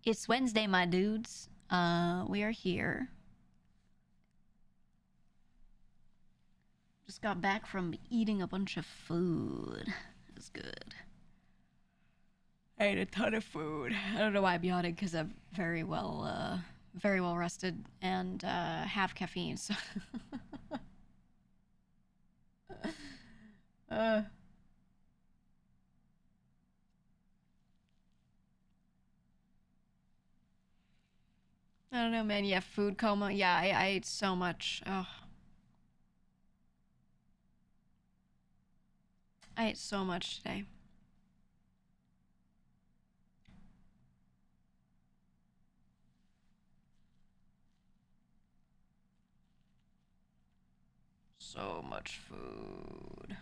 It's Wednesday, my dudes. We are here. Just got back from eating a bunch of food. It was good. I ate a ton of food. I don't know why I'm yawning because I'm very well rested and have caffeine. So, uh, I don't know, man. Yeah, food coma. Yeah, I ate so much. Oh, I ate so much today. So much food.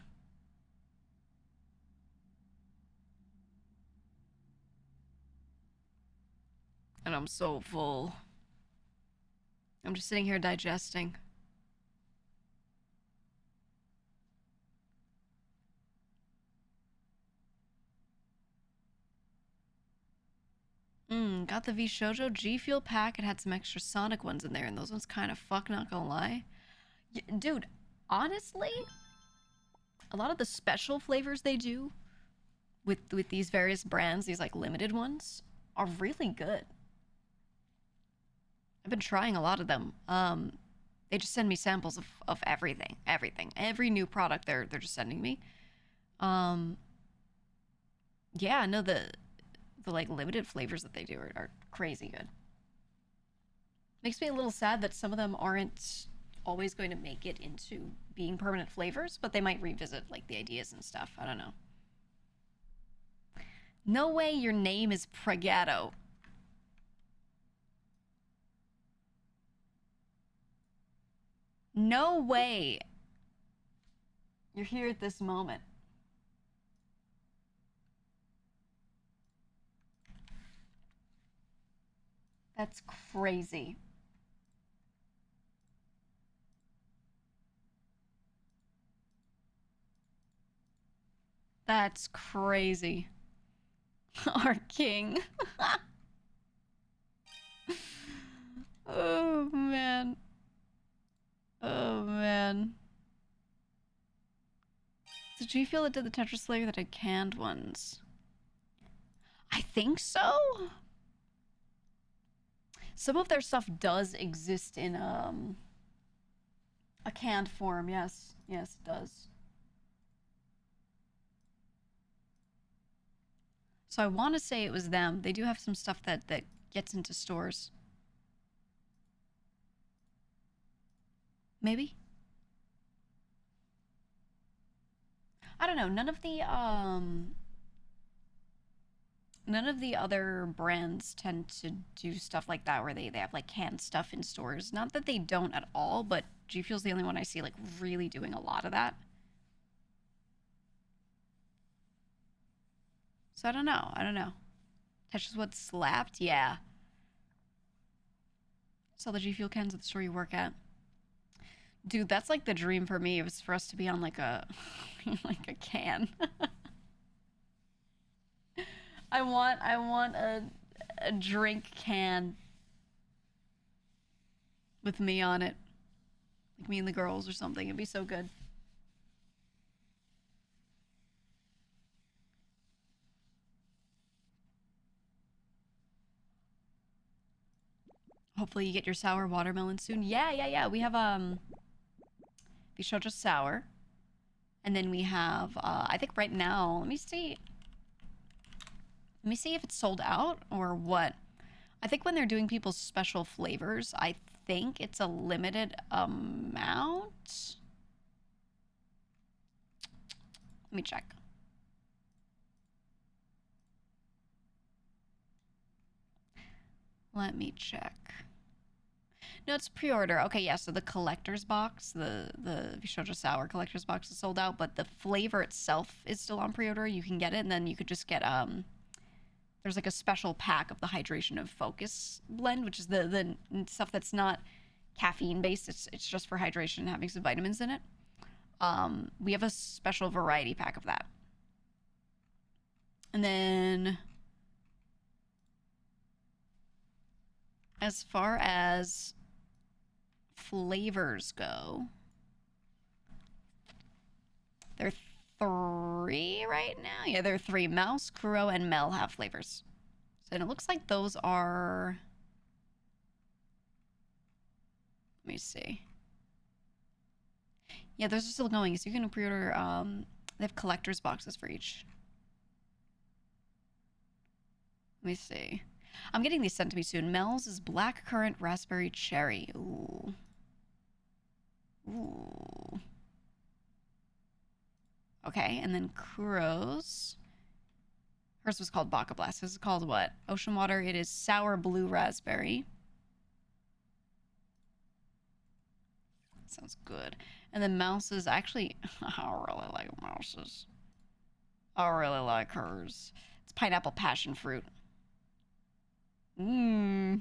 And I'm so full. I'm just sitting here digesting. Got the VShojo G Fuel pack. It had some extra Sonic ones in there, and those ones kind of fuck, not gonna lie. Dude, honestly, a lot of the special flavors they do with these various brands, these like limited ones, are really good. I've been trying a lot of them. They just send me samples of everything, every new product they're just sending me. Um, yeah, no, the like limited flavors that they do are crazy good. Makes me a little sad that some of them aren't always going to make it into being permanent flavors, but they might revisit like the ideas and stuff. I don't know. No way your name is Pregato. No way you're here at this moment. That's crazy. That's crazy. Our king. Oh man. Oh man. Did you feel it did the Tetris Slayer that had canned ones? I think so. Some of their stuff does exist in a canned form. Yes, yes, it does. So I want to say it was them. They do have some stuff that gets into stores. Maybe. I don't know. None of the other brands tend to do stuff like that where they have like canned stuff in stores. Not that they don't at all, but G Fuel's the only one I see like really doing a lot of that. So I don't know. I don't know. Touches what slapped? Yeah. Sell the G Fuel cans at the store you work at. Dude, that's like the dream for me. It was for us to be on like a like a can. I want a drink can with me on it. Like me and the girls or something. It'd be so good. Hopefully you get your sour watermelon soon. Yeah, yeah, yeah. We have VShojo sour. And then we have I think right now, let me see. Let me see if it's sold out or what. I think when they're doing people's special flavors, I think it's a limited amount. Let me check. Let me check. No, it's pre-order. Okay, yeah, so the collector's box, the VShojo Sour collector's box is sold out, but the flavor itself is still on pre-order. You can get it, and then you could just get there's like a special pack of the hydration of focus blend, which is the stuff that's not caffeine based. It's just for hydration and having some vitamins in it. We have a special variety pack of that. And then As far as flavors go, there are 3 right now. Yeah, there are 3. Mouse, Kuro, and Mel have flavors. And it looks like those are... Let me see. Yeah, those are still going. So you can pre-order... they have collector's boxes for each. Let me see. I'm getting these sent to me soon. Mel's is black currant raspberry cherry. Ooh. Ooh. Okay, and then Kuro's. Hers was called Baka Blast. This is called what? Ocean Water. It is sour blue raspberry. Sounds good. And then Mouse's, actually, I really like Mouse's. I really like hers. It's pineapple passion fruit. Mmm.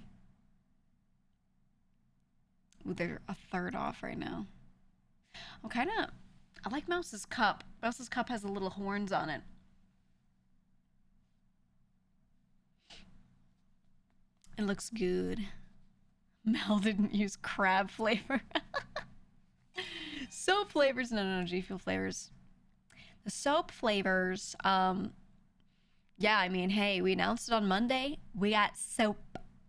Ooh, they're a third off right now. I'm kind of... I like Mouse's cup. Mouse's cup has the little horns on it. It looks good. Mel didn't use crab flavor. Soap flavors. No, G Fuel flavors. The soap flavors, yeah, I mean, hey, we announced it on Monday. We got soap,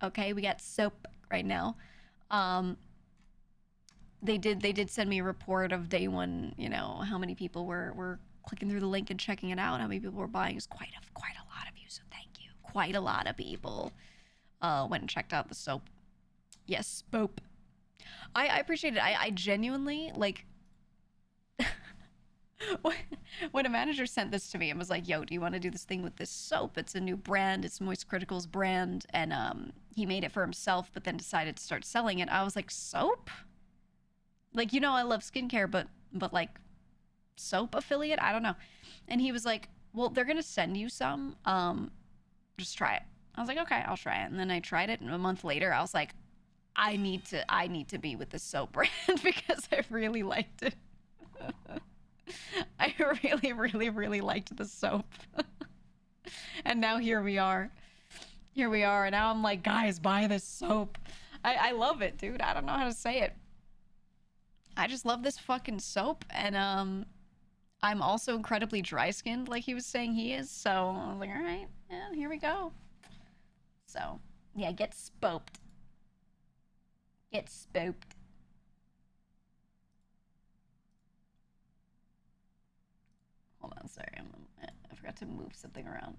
okay? We got soap right now. They did send me a report of day one, you know, how many people were clicking through the link and checking it out, how many people were buying. It's quite a lot of you, so thank you. Quite a lot of people went and checked out the soap. Yes, soap. I appreciate it. I genuinely, like, when a manager sent this to me and was like, yo, do you want to do this thing with this soap? It's a new brand. It's Moist Critical's brand. And he made it for himself, but then decided to start selling it. I was like, soap? Like, you know, I love skincare, but like soap affiliate? I don't know. And he was like, well, they're going to send you some. Just try it. I was like, okay, I'll try it. And then I tried it. And a month later, I was like, I need to be with this soap brand because I really liked it. I really liked the soap. And now here we are. And now I'm like, guys, buy this soap. I love it, dude. I don't know how to say it. I just love this fucking soap. And I'm also incredibly dry skinned, like he was saying he is. So I was like, all right, yeah, here we go. So yeah, get spoped. Get spoped. Hold on, sorry. I forgot to move something around.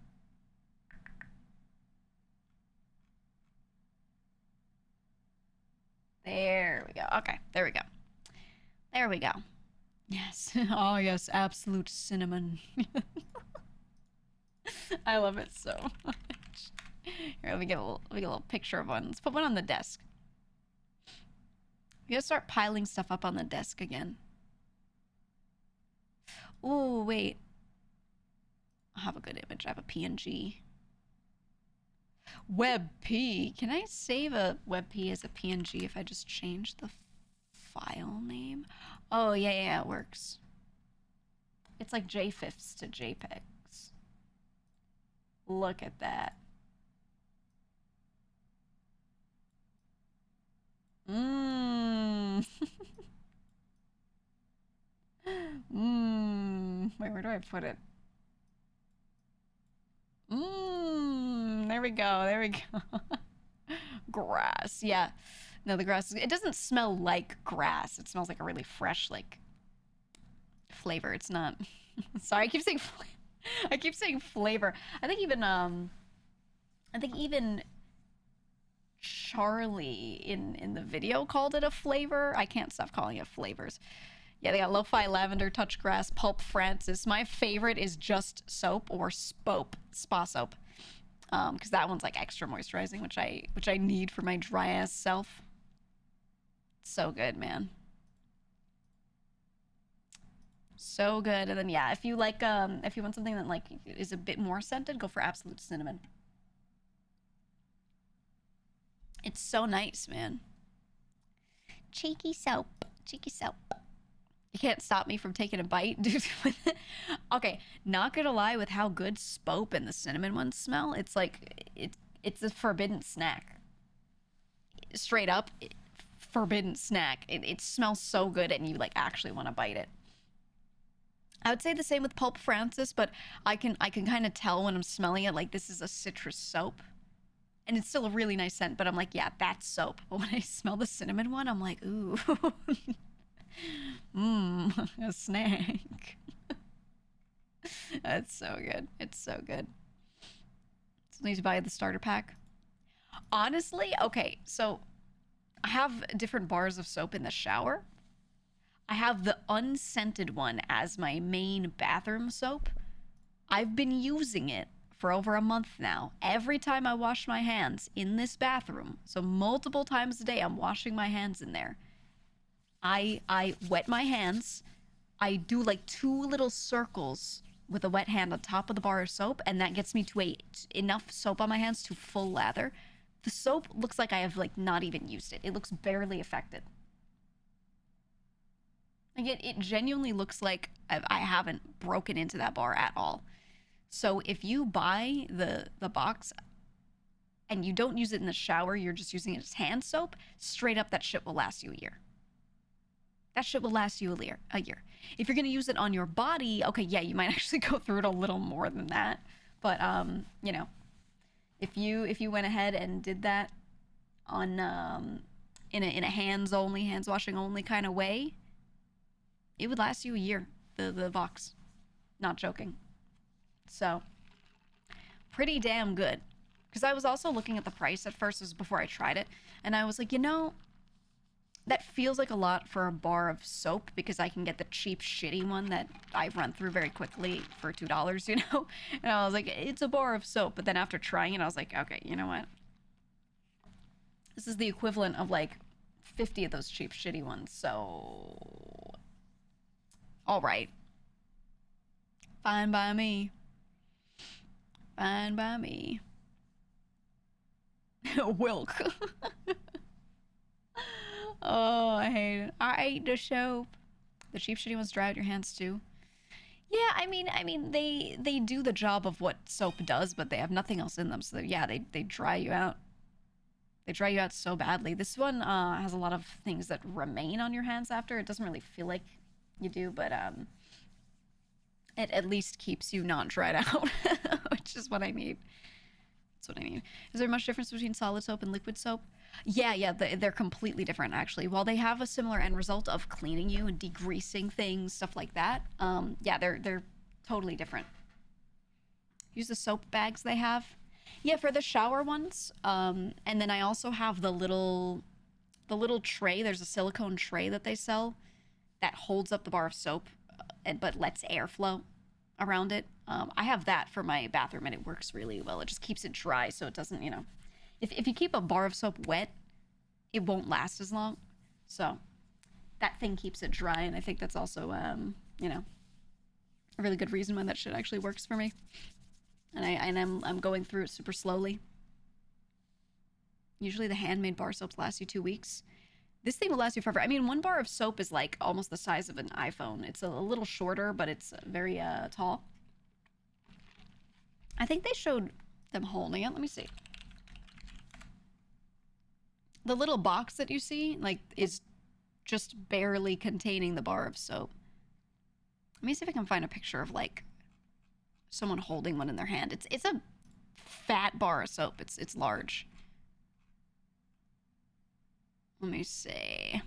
There we go. Okay, there we go. There we go. Yes. Oh, yes, absolute cinnamon. I love it so much. Here, let me get a little picture of one. Let's put one on the desk. We gotta start piling stuff up on the desk again. Oh, wait. I have a good image. I have a PNG. WebP. Can I save a WebP as a PNG if I just change the file name? Oh, yeah, it works. It's like JFIFs to JPEGs. Look at that. Mmm. Mmm. Wait, where do I put it? Mmm. There we go. Grass. Yeah. No, the grass. It doesn't smell like grass. It smells like a really fresh, like, flavor. It's not. Sorry, I keep saying flavor. I think even Charlie in the video called it a flavor. I can't stop calling it flavors. Yeah, they got lo-fi lavender, touch grass, pulp Francis. My favorite is just soap or spope, spa soap. Because that one's like extra moisturizing, which I need for my dry ass self. So good, man. So good. And then yeah, if you like if you want something that like is a bit more scented, go for absolute cinnamon. It's so nice, man. Cheeky soap. Cheeky soap. You can't stop me from taking a bite, dude. Okay, not gonna lie, with how good Spope and the cinnamon ones smell, it's like it's a forbidden snack. straight up, forbidden snack. It smells so good and you like actually want to bite it. I would say the same with Pulp Francis, but I can kind of tell when I'm smelling it, like this is a citrus soap. And it's still a really nice scent, but I'm like, yeah, that's soap. But when I smell the cinnamon one, I'm like, ooh. Mmm, a snack. That's so good. It's so good. So need to buy the starter pack. Honestly, okay, so I have different bars of soap in the shower. I have the unscented one as my main bathroom soap. I've been using it for over a month now. Every time I wash my hands in this bathroom, so multiple times a day I'm washing my hands in there. I wet my hands. I do like 2 little circles with a wet hand on top of the bar of soap, and that gets me to enough soap on my hands to full lather. The soap looks like I have like not even used it. It looks barely affected. Like it genuinely looks like I haven't broken into that bar at all. So if you buy the box and you don't use it in the shower, you're just using it as hand soap, straight up that shit will last you a year. That shit will last you a year. If you're gonna use it on your body, okay, yeah, you might actually go through it a little more than that. But you know, if you went ahead and did that on in a hands washing only kind of way, it would last you a year. The box, not joking. So pretty damn good. Because I was also looking at the price at first, this was before I tried it, and I was like, you know, that feels like a lot for a bar of soap because I can get the cheap, shitty one that I run through very quickly for $2, you know? And I was like, it's a bar of soap. But then after trying it, I was like, okay, you know what? This is the equivalent of like 50 of those cheap, shitty ones. So, all right. Fine by me. Fine by me. Wilk. Oh, I hate it. I hate the soap. The cheap shitty ones dry out your hands too. Yeah, I mean, they do the job of what soap does, but they have nothing else in them. So yeah, they dry you out. They dry you out so badly. This one has a lot of things that remain on your hands after. It doesn't really feel like you do, but it at least keeps you not dried out, which is what I need. That's what I need. Is there much difference between solid soap and liquid soap? Yeah, they're completely different, actually. While they have a similar end result of cleaning you and degreasing things, stuff like that, yeah, they're totally different. Use the soap bags they have. Yeah, for the shower ones. And then I also have the little tray. There's a silicone tray that they sell that holds up the bar of soap, but lets air flow around it. I have that for my bathroom, and it works really well. It just keeps it dry, so it doesn't, you know, if you keep a bar of soap wet, it won't last as long. So that thing keeps it dry, and I think that's also, you know, a really good reason why that shit actually works for me. And I'm going through it super slowly. Usually the handmade bar soaps last you 2 weeks. This thing will last you forever. I mean, 1 bar of soap is like almost the size of an iPhone. It's a little shorter, but it's very tall. I think they showed them holding it. Let me see. The little box that you see, like, is just barely containing the bar of soap. Let me see if I can find a picture of, like, someone holding one in their hand. It's a fat bar of soap. It's large. Let me see.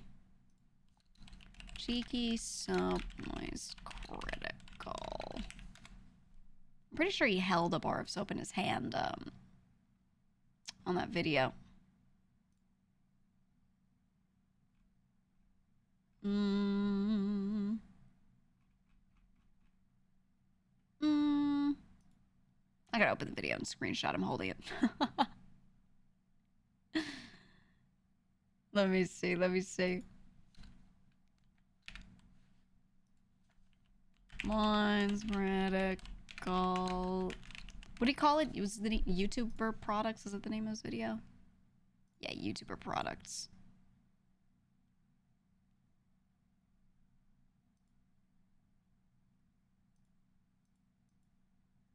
Cheeky soap noise critical. I'm pretty sure he held a bar of soap in his hand on that video. I gotta open the video and screenshot him holding it. Let me see. Lines, radical. What do you call it? It was the YouTuber products. Is that the name of this video? Yeah, YouTuber products.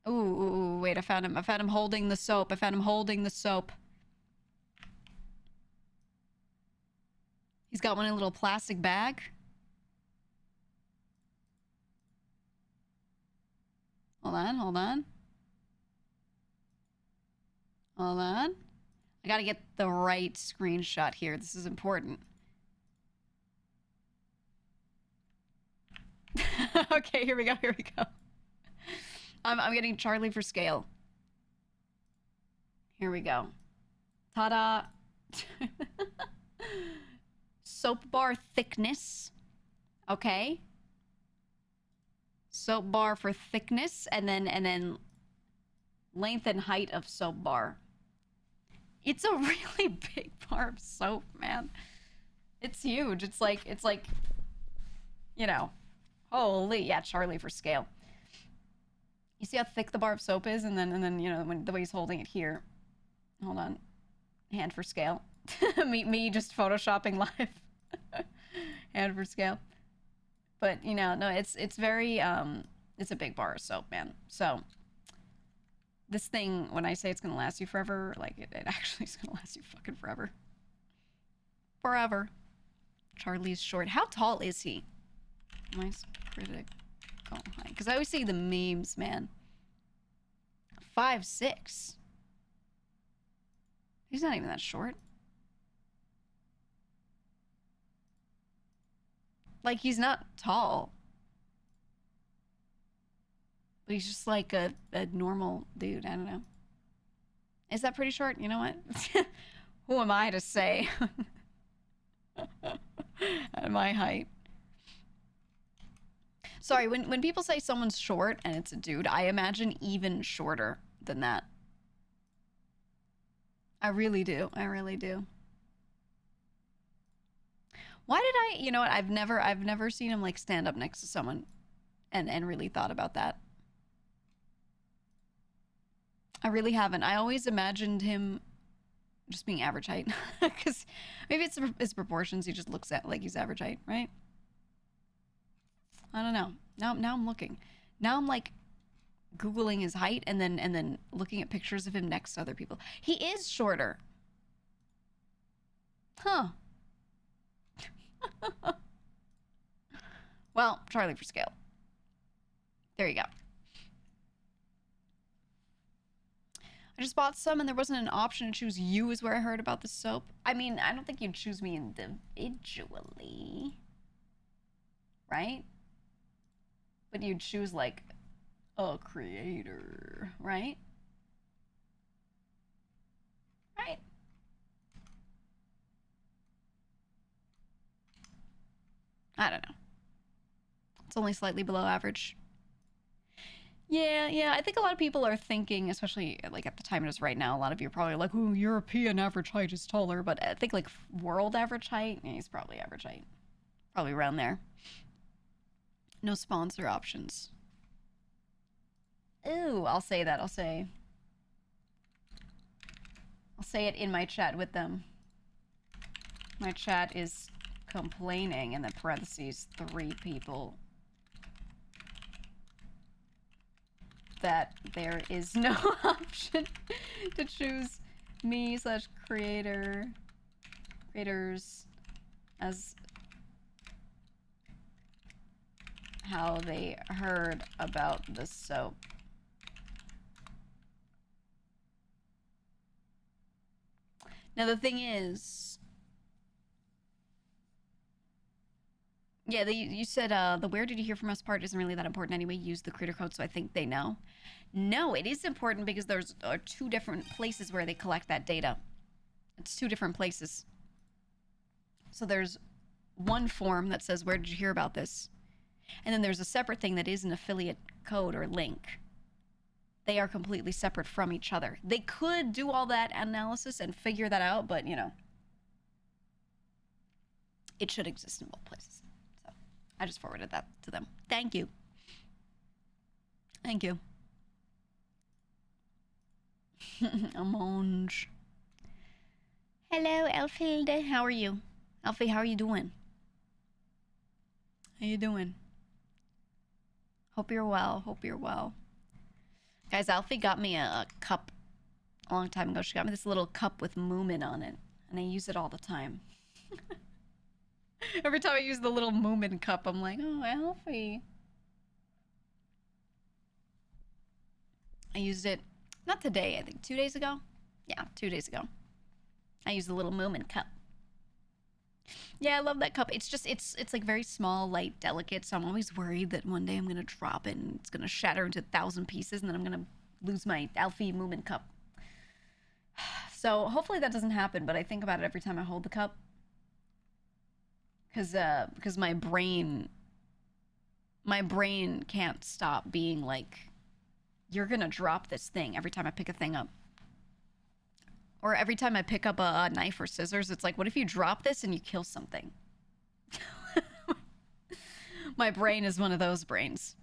Ooh, wait, I found him holding the soap. He's got one in a little plastic bag. Hold on, hold on. Hold on. I gotta get the right screenshot here. This is important. Okay, here we go, here we go. I'm getting Charlie for scale. Here we go. Ta-da! Soap bar thickness. Okay. Soap bar for thickness, and then length and height of soap bar. It's a really big bar of soap, man. It's huge. It's like, you know, holy, yeah, Charlie for scale. You see how thick the bar of soap is, and then you know, when the way he's holding it here. Hold on, hand for scale. me just photoshopping live. Hand for scale. But you know, no, it's very it's a big bar of soap, man. So this thing, when I say it's gonna last you forever, like it actually is gonna last you fucking forever. Forever. Charlie's short. How tall is he? Nice critical height. Because I always see the memes, man. 5'6". He's not even that short. Like, he's not tall. But he's just like a normal dude. I don't know. Is that pretty short? You know what? Who am I to say? At my height. Sorry, when people say someone's short and it's a dude, I imagine even shorter than that. I really do. I really do. Why did I, you know what, I've never seen him like stand up next to someone and really thought about that. I really haven't. I always imagined him just being average height. Because maybe it's his proportions. He just looks at like he's average height, right? I don't know. Now I'm looking. Now I'm like Googling his height and then looking at pictures of him next to other people. He is shorter. Huh. Well, Charlie for scale. There you go. I just bought some and there wasn't an option to choose you is where I heard about the soap. I mean, I don't think you'd choose me individually. Right? But you'd choose like a creator, right? Right? I don't know. It's only slightly below average. Yeah, I think a lot of people are thinking, especially like at the time it is right now, a lot of you are probably like, ooh, European average height is taller, but I think like world average height, yeah, he's probably average height. Probably around there. No sponsor options. Ooh, I'll say that, I'll say it in my chat with them. My chat is complaining, in the parentheses, 3 people, that there is no option to choose me / creators as how they heard about the soap. Now the thing is, yeah, you said the where did you hear from us part isn't really that important anyway. Use the creator code, so I think they know. No, it is important because there's 2 different places where they collect that data. It's 2 different places. So there's one form that says, where did you hear about this? And then there's a separate thing that is an affiliate code or link. They are completely separate from each other. They could do all that analysis and figure that out, but, you know, it should exist in both places. So I just forwarded that to them. Thank you. Thank you. Amonge. Hello, Elfilde. How are you? Alfie, how are you doing? How you doing? Hope you're well. Hope you're well. Guys, Alfie got me a cup a long time ago. She got me this little cup with Moomin on it, and I use it all the time. Every time I use the little Moomin cup, I'm like, oh, Alfie. I used it, not today, I think 2 days ago. Yeah, 2 days ago. I used the little Moomin cup. Yeah, I love that cup. It's just, it's like very small, light, delicate, so I'm always worried that one day I'm gonna drop it and it's gonna shatter into 1,000 pieces and then I'm gonna lose my Alfie Moomin cup. So hopefully that doesn't happen, but I think about it every time I hold the cup. Because my brain can't stop being like, you're gonna drop this thing every time I pick a thing up. Or every time I pick up a knife or scissors, it's like, what if you drop this and you kill something? My brain is one of those brains.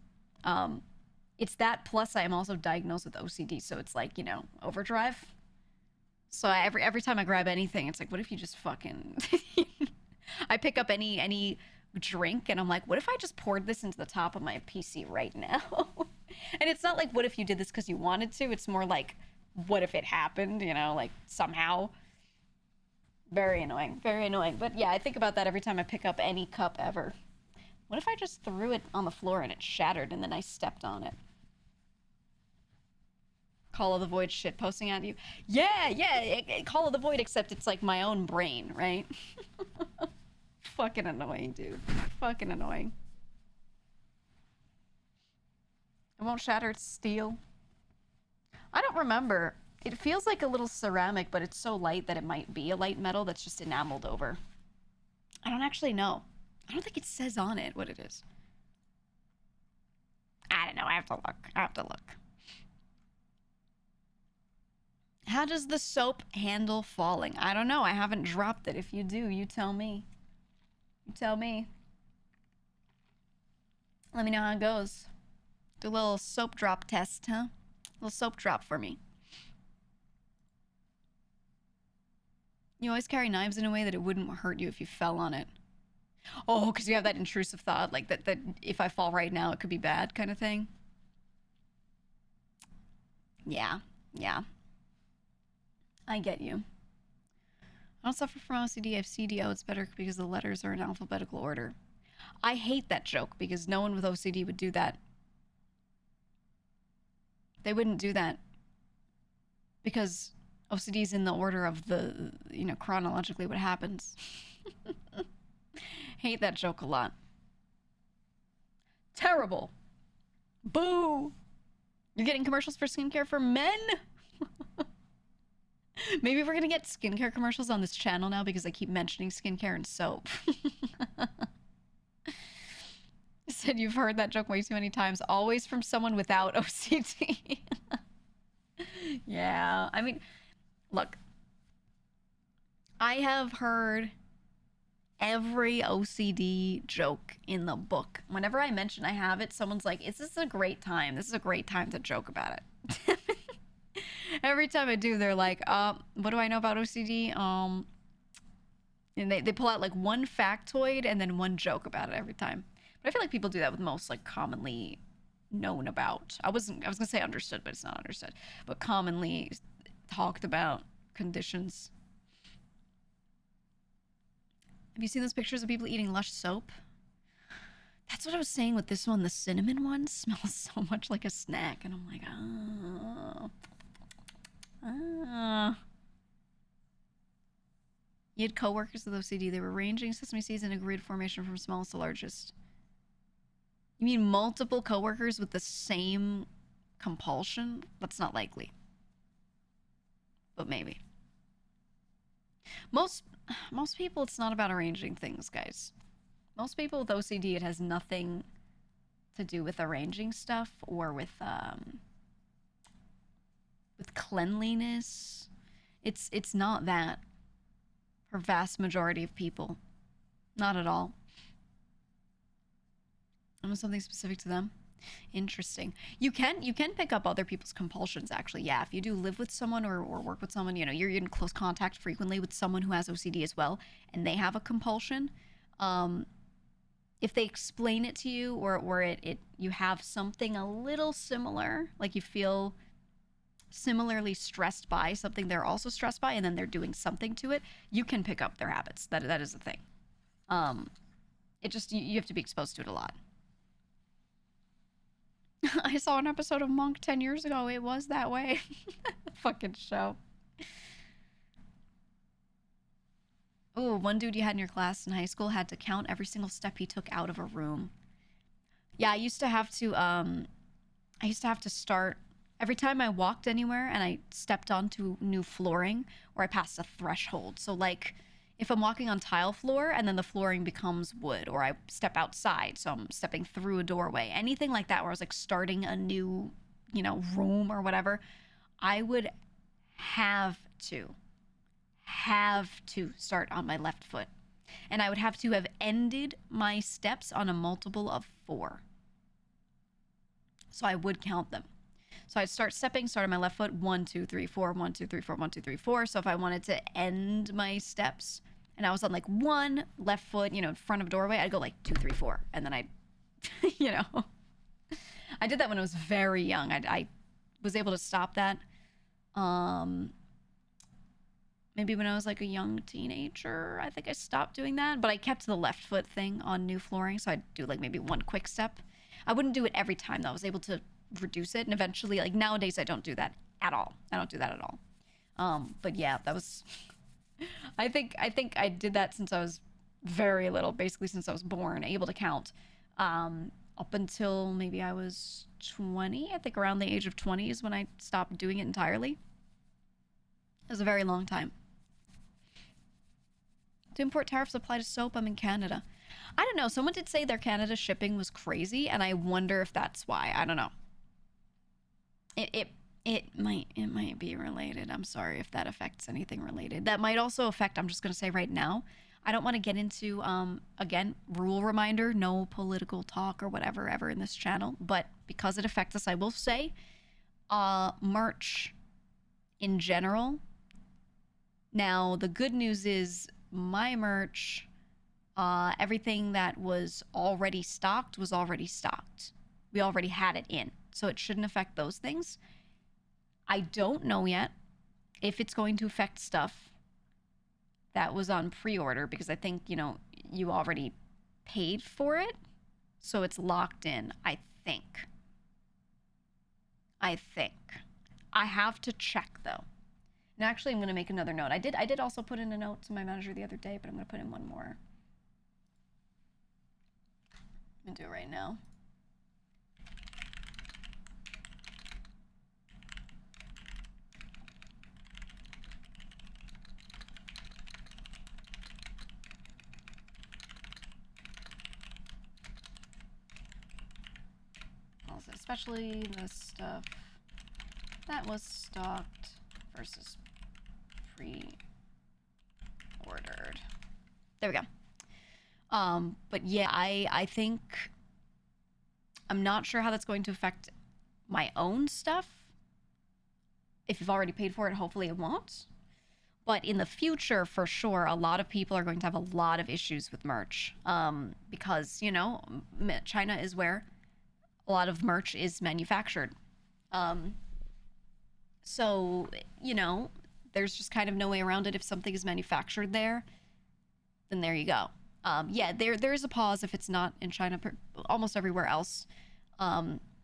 It's that, plus I am also diagnosed with OCD, so it's like, you know, overdrive. So every time I grab anything, it's like, what if you just fucking... I pick up any drink, and I'm like, what if I just poured this into the top of my PC right now? And it's not like, what if you did this because you wanted to? It's more like, what if it happened, you know, like somehow. Very annoying, very annoying. But yeah, I think about that every time I pick up any cup ever. What if I just threw it on the floor and it shattered and then I stepped on it? Call of the Void shit posting at you. Yeah, Call of the Void, except it's like my own brain, right? Fucking annoying, dude. Fucking annoying. It won't shatter, it's steel. I don't remember. It feels like a little ceramic, but it's so light that it might be a light metal that's just enameled over. I don't actually know. I don't think it says on it what it is. I don't know. I have to look. How does the soap handle falling? I don't know. I haven't dropped it. If you do, you tell me. You tell me. Let me know how it goes. Do a little soap drop test, huh? A little soap drop for me. You always carry knives in a way that it wouldn't hurt you if you fell on it. Oh, because you have that intrusive thought, like that if I fall right now, it could be bad kind of thing. Yeah. I get you. I don't suffer from OCD. I have CDO. It's better because the letters are in alphabetical order. I hate that joke because no one with OCD would do that. They wouldn't do that because OCD is in the order of the, you know, chronologically what happens. Hate that joke a lot. Terrible. Boo. You're getting commercials for skincare for men? Maybe we're gonna get skincare commercials on this channel now because I keep mentioning skincare and soap. Said you've heard that joke way too many times. Always from someone without OCD. Yeah, I mean, look. I have heard every OCD joke in the book. Whenever I mention I have it, someone's like, "Is this a great time? This is a great time to joke about it." Every time I do, they're like, what do I know about OCD? And they pull out like one factoid and then one joke about it every time. But I feel like people do that with most like commonly known about. I was gonna say understood, but it's not understood. But commonly talked about conditions. Have you seen those pictures of people eating Lush soap? That's what I was saying with this one. The cinnamon one smells so much like a snack, and I'm like, oh. You had coworkers with OCD. They were arranging sesame seeds in a grid formation from smallest to largest. You mean multiple coworkers with the same compulsion? That's not likely. But maybe. Most people, it's not about arranging things, guys. Most people with OCD, it has nothing to do with arranging stuff or with cleanliness. It's not that for vast majority of people. Not at all. Almost something specific to them. Interesting. You can pick up other people's compulsions, actually. Yeah, if you do live with someone or work with someone, you know, you're in close contact frequently with someone who has OCD as well, and they have a compulsion. If they explain it to you or you have something a little similar, like you feel similarly stressed by something they're also stressed by, and then they're doing something to it, you can pick up their habits. That is a thing. It just, you have to be exposed to it a lot. I saw an episode of Monk 10 years ago. It was that way. Fucking show. Oh, one dude you had in your class in high school had to count every single step he took out of a room. Yeah, I used to have to start every time I walked anywhere and I stepped onto new flooring or I passed a threshold. So like if I'm walking on tile floor and then the flooring becomes wood, or I step outside, so I'm stepping through a doorway, anything like that where I was like starting a new, room or whatever, I would have to start on my left foot. And I would have to have ended my steps on a multiple of 4. So I would count them. So I'd start on my left foot, 1, 2, 3, 4, 1, 2, 3, 4, 1, 2, 3, 4. So if I wanted to end my steps and I was on like 1 left foot, in front of a doorway, I'd go like 2, 3, 4. And then I'd, I did that when I was very young. I was able to stop that. Maybe when I was like a young teenager, I think I stopped doing that, but I kept the left foot thing on new flooring. So I'd do like maybe 1 quick step. I wouldn't do it every time though. I was able to reduce it. And eventually, like nowadays, I don't do that at all. I don't do that at all. But yeah, that was, I think I did that since I was very little, basically since I was born, able to count, up until maybe I was 20. I think around the age of 20 is when I stopped doing it entirely. It was a very long time. Do import tariffs apply to soap? I'm in Canada. I don't know. Someone did say their Canada shipping was crazy, and I wonder if that's why. I don't know. It might be related. I'm sorry if that affects anything related. That might also affect, I'm just going to say right now, I don't want to get into, again, rule reminder, no political talk or whatever ever in this channel, but because it affects us, I will say, merch in general. Now, the good news is my merch, everything that was already stocked was already stocked. We already had it in, so it shouldn't affect those things. I don't know yet if it's going to affect stuff that was on pre-order, because I think, you already paid for it, so it's locked in, I think. I have to check, though. And actually, I'm going to make another note. I did also put in a note to my manager the other day, but I'm going to put in one more. I'm going to do it right now. Also, especially the stuff that was stocked versus pre-ordered. There we go. But yeah, I think, I'm not sure how that's going to affect my own stuff. If you've already paid for it, hopefully it won't. But in the future, for sure, a lot of people are going to have a lot of issues with merch. Because, China is where a lot of merch is manufactured. So, there's just kind of no way around it. If something is manufactured there, then there you go. Yeah, there is a pause if it's not in China. Almost everywhere else,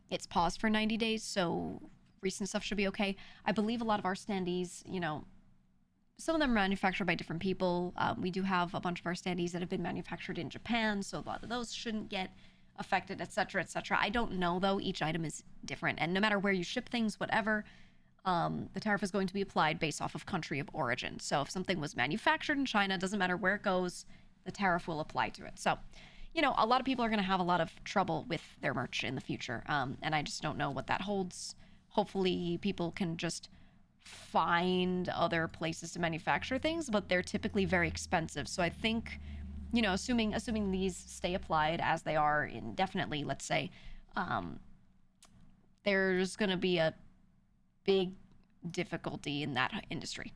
it's paused for 90 days, so recent stuff should be okay. I believe a lot of our standees, some of them are manufactured by different people. We do have a bunch of our standees that have been manufactured in Japan, so a lot of those shouldn't get affected, etc., etc. I don't know, though. Each item is different, and no matter where you ship things, whatever, the tariff is going to be applied based off of country of origin. So if something was manufactured in China, it doesn't matter where it goes, the tariff will apply to it. So, a lot of people are going to have a lot of trouble with their merch in the future, and I just don't know what that holds. Hopefully people can just find other places to manufacture things, but they're typically very expensive. So I think, assuming these stay applied as they are indefinitely, let's say, there's going to be a big difficulty in that industry.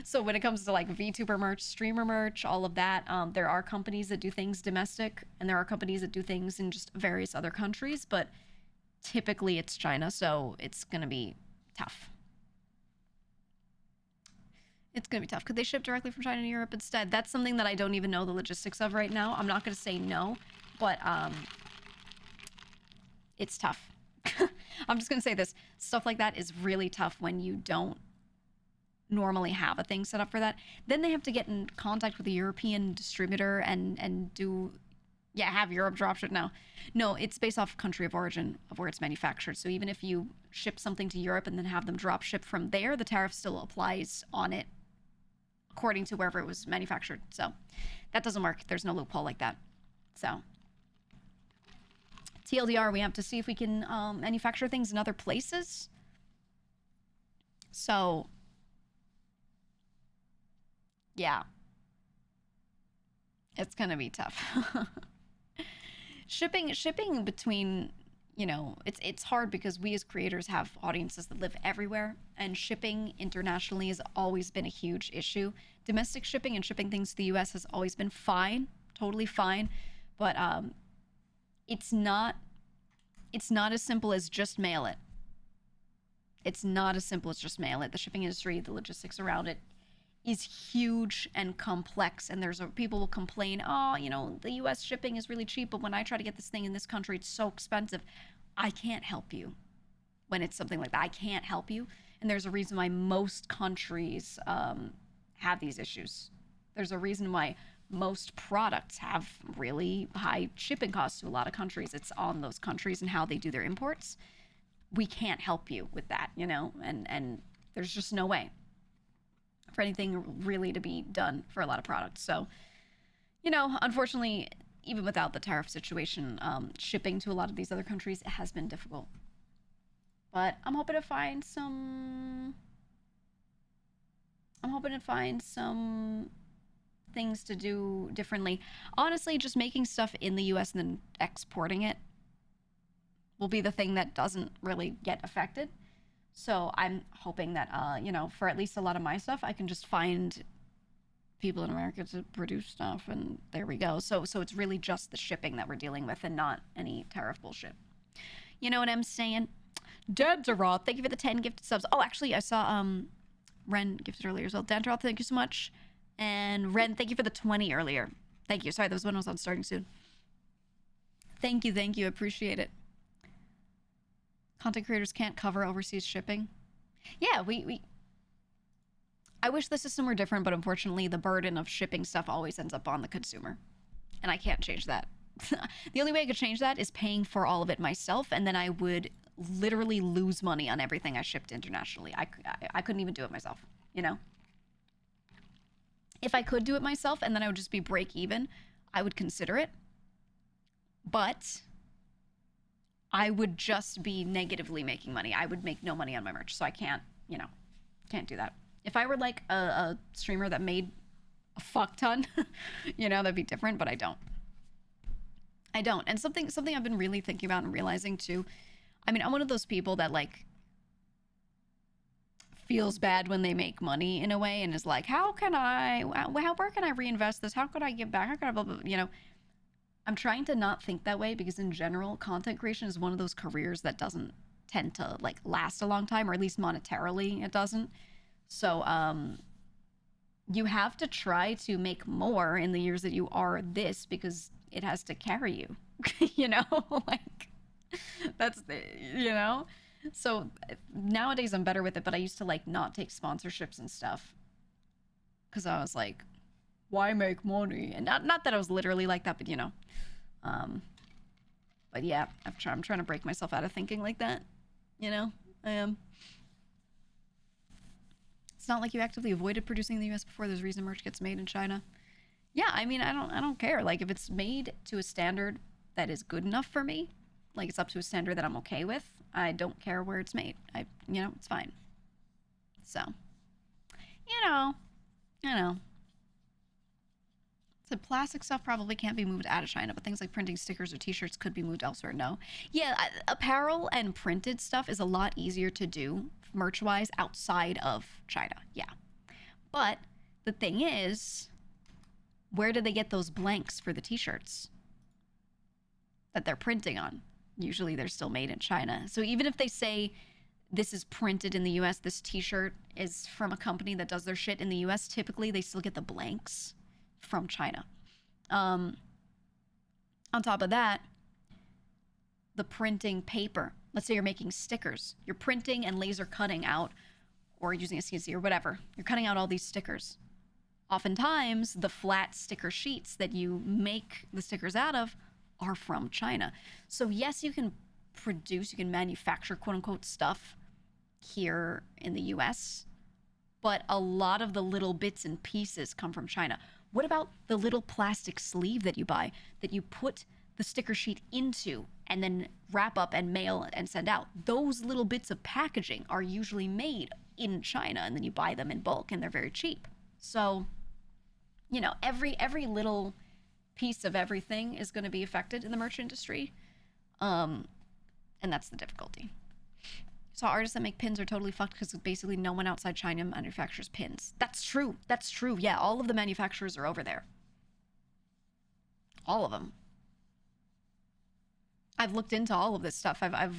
So when it comes to like VTuber merch, streamer merch, all of that, there are companies that do things domestic, and there are companies that do things in just various other countries, but typically it's China, so it's gonna be tough. It's going to be tough. Could they ship directly from China to Europe instead? That's something that I don't even know the logistics of right now. I'm not going to say no, but it's tough. I'm just going to say this. Stuff like that is really tough when you don't normally have a thing set up for that. Then they have to get in contact with a European distributor and do, yeah, have Europe drop ship. No, it's based off country of origin of where it's manufactured. So even if you ship something to Europe and then have them drop ship from there, the tariff still applies on it according to wherever it was manufactured. So that doesn't work. There's no loophole like that. So TLDR, we have to see if we can manufacture things in other places. So yeah, it's gonna be tough. shipping between, you know, it's hard because we as creators have audiences that live everywhere, and shipping internationally has always been a huge issue. Domestic shipping and shipping things to the US has always been fine, totally fine, but it's not as simple as just mail it. It's not as simple as just mail it. The shipping industry, the logistics around it is huge and complex, and people will complain, oh, you know, the US shipping is really cheap, but when I try to get this thing in this country, it's so expensive. I can't help you when it's something like that. I can't help you, and there's a reason why most countries have these issues. There's a reason why most products have really high shipping costs to a lot of countries. It's on those countries and how they do their imports. We can't help you with that, you know, and there's just no way for anything really to be done for a lot of products. So, you know, unfortunately, even without the tariff situation, shipping to a lot of these other countries, it has been difficult. But I'm hoping to find some things to do differently. Honestly, just making stuff in the US and then exporting it will be the thing that doesn't really get affected. So I'm hoping that, you know, for at least a lot of my stuff, I can just find people in America to produce stuff, and there we go. So it's really just the shipping that we're dealing with and not any tariff bullshit. You know what I'm saying? Dandaroth, thank you for the 10 gifted subs. Oh, actually, I saw Ren gifted earlier as well. Dandaroth, thank you so much. And Ren, thank you for the 20 earlier. Thank you. Sorry, that was when I was on starting soon. Thank you. Appreciate it. Content creators can't cover overseas shipping. Yeah, I wish the system were different, but unfortunately the burden of shipping stuff always ends up on the consumer. And I can't change that. The only way I could change that is paying for all of it myself, and then I would literally lose money on everything I shipped internationally. I couldn't even do it myself, you know? If I could do it myself and then I would just be break even, I would consider it. But I would just be negatively making money. I would make no money on my merch. So I can't, you know, can't do that. If I were like a streamer that made a fuck ton, you know, that'd be different, but I don't. And something I've been really thinking about and realizing too, I mean, I'm one of those people that like feels bad when they make money in a way and is like, where can I reinvest this? How could I give back? How could I blah, blah, blah, you know? I'm trying to not think that way because in general, content creation is one of those careers that doesn't tend to like last a long time, or at least monetarily it doesn't. So you have to try to make more in the years that you are this, because it has to carry you, you know, like that's the, you know. So nowadays I'm better with it, but I used to like not take sponsorships and stuff because I was like, why make money? And not that I was literally like that, but you know, but yeah, I'm trying to break myself out of thinking like that, you know. I am. It's not like you actively avoided producing in the US before. There's a reason merch gets made in China. Yeah, I mean, I don't care. Like if it's made to a standard that is good enough for me, like it's up to a standard that I'm okay with, I don't care where it's made. You know, it's fine. So, you know. So plastic stuff probably can't be moved out of China, but things like printing stickers or t-shirts could be moved elsewhere. No. Yeah, apparel and printed stuff is a lot easier to do merch-wise outside of China. Yeah. But the thing is, where do they get those blanks for the t-shirts that they're printing on? Usually they're still made in China. So even if they say this is printed in the US. This t-shirt is from a company that does their shit in the US. Typically, they still get the blanks from China. On top of that, the printing paper. Let's say you're making stickers. You're printing and laser cutting out, or using a CNC or whatever. You're cutting out all these stickers. Oftentimes, the flat sticker sheets that you make the stickers out of are from China. So yes, you can manufacture quote unquote stuff here in the US, but a lot of the little bits and pieces come from China. What about the little plastic sleeve that you buy that you put the sticker sheet into and then wrap up and mail and send out? Those little bits of packaging are usually made in China, and then you buy them in bulk and they're very cheap. So, you know, every little piece of everything is going to be affected in the merch industry. And that's the difficulty. So artists that make pins are totally fucked because basically no one outside China manufactures pins. That's true. That's true. Yeah, all of the manufacturers are over there. All of them. I've looked into all of this stuff. I've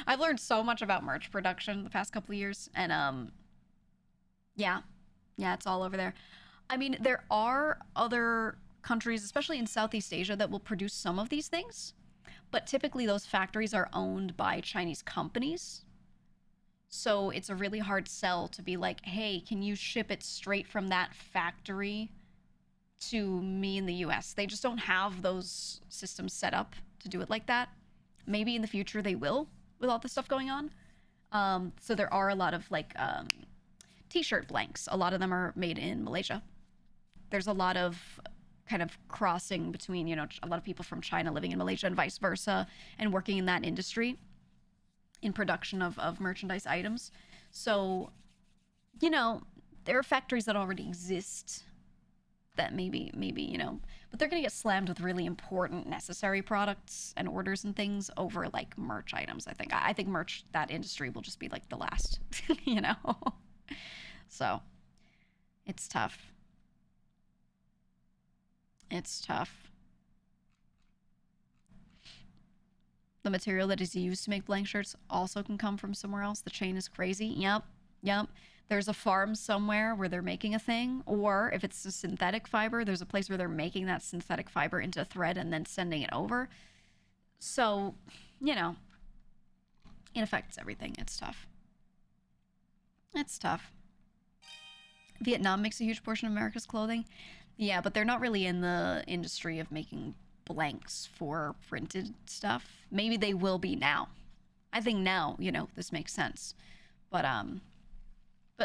I've learned so much about merch production the past couple of years, and yeah, it's all over there. I mean, there are other countries, especially in Southeast Asia, that will produce some of these things, but typically those factories are owned by Chinese companies. So it's a really hard sell to be like, hey, can you ship it straight from that factory to me in the US? They just don't have those systems set up to do it like that. Maybe in the future they will, with all this stuff going on. So there are a lot of like t-shirt blanks. A lot of them are made in Malaysia. There's a lot of kind of crossing between, you know, a lot of people from China living in Malaysia and vice versa, and working in that industry in production of merchandise items. So, you know, there are factories that already exist that maybe, you know, but they're going to get slammed with really important, necessary products and orders and things over like merch items. I think merch, that industry will just be like the last, you know? So it's tough. It's tough. The material that is used to make blank shirts also can come from somewhere else. The chain is crazy. Yep. There's a farm somewhere where they're making a thing, or if it's a synthetic fiber, there's a place where they're making that synthetic fiber into thread and then sending it over. So, you know, it affects everything. It's tough. It's tough. Vietnam makes a huge portion of America's clothing. Yeah, but they're not really in the industry of making blanks for printed stuff. Maybe they will be now. I think now, you know, this makes sense. But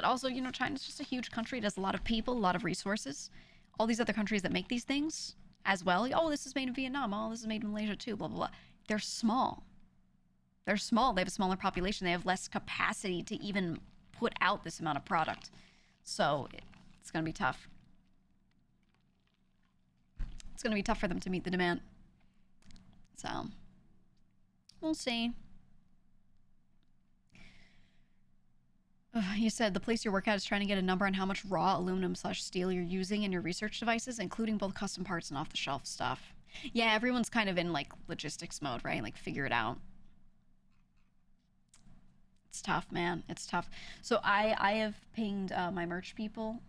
also, you know, China's just a huge country. It has a lot of people, a lot of resources. All these other countries that make these things as well. Oh, this is made in Vietnam. Oh, this is made in Malaysia too, blah, blah, blah. They're small. They're small. They have a smaller population. They have less capacity to even put out this amount of product. So it's going to be tough. It's going to be tough for them to meet the demand. So we'll see. You said the place you work at is trying to get a number on how much raw aluminum/steel you're using in your research devices, including both custom parts and off-the-shelf stuff. Yeah, everyone's kind of in like logistics mode, right? Like figure it out. It's tough, man. It's tough. So I have pinged my merch people.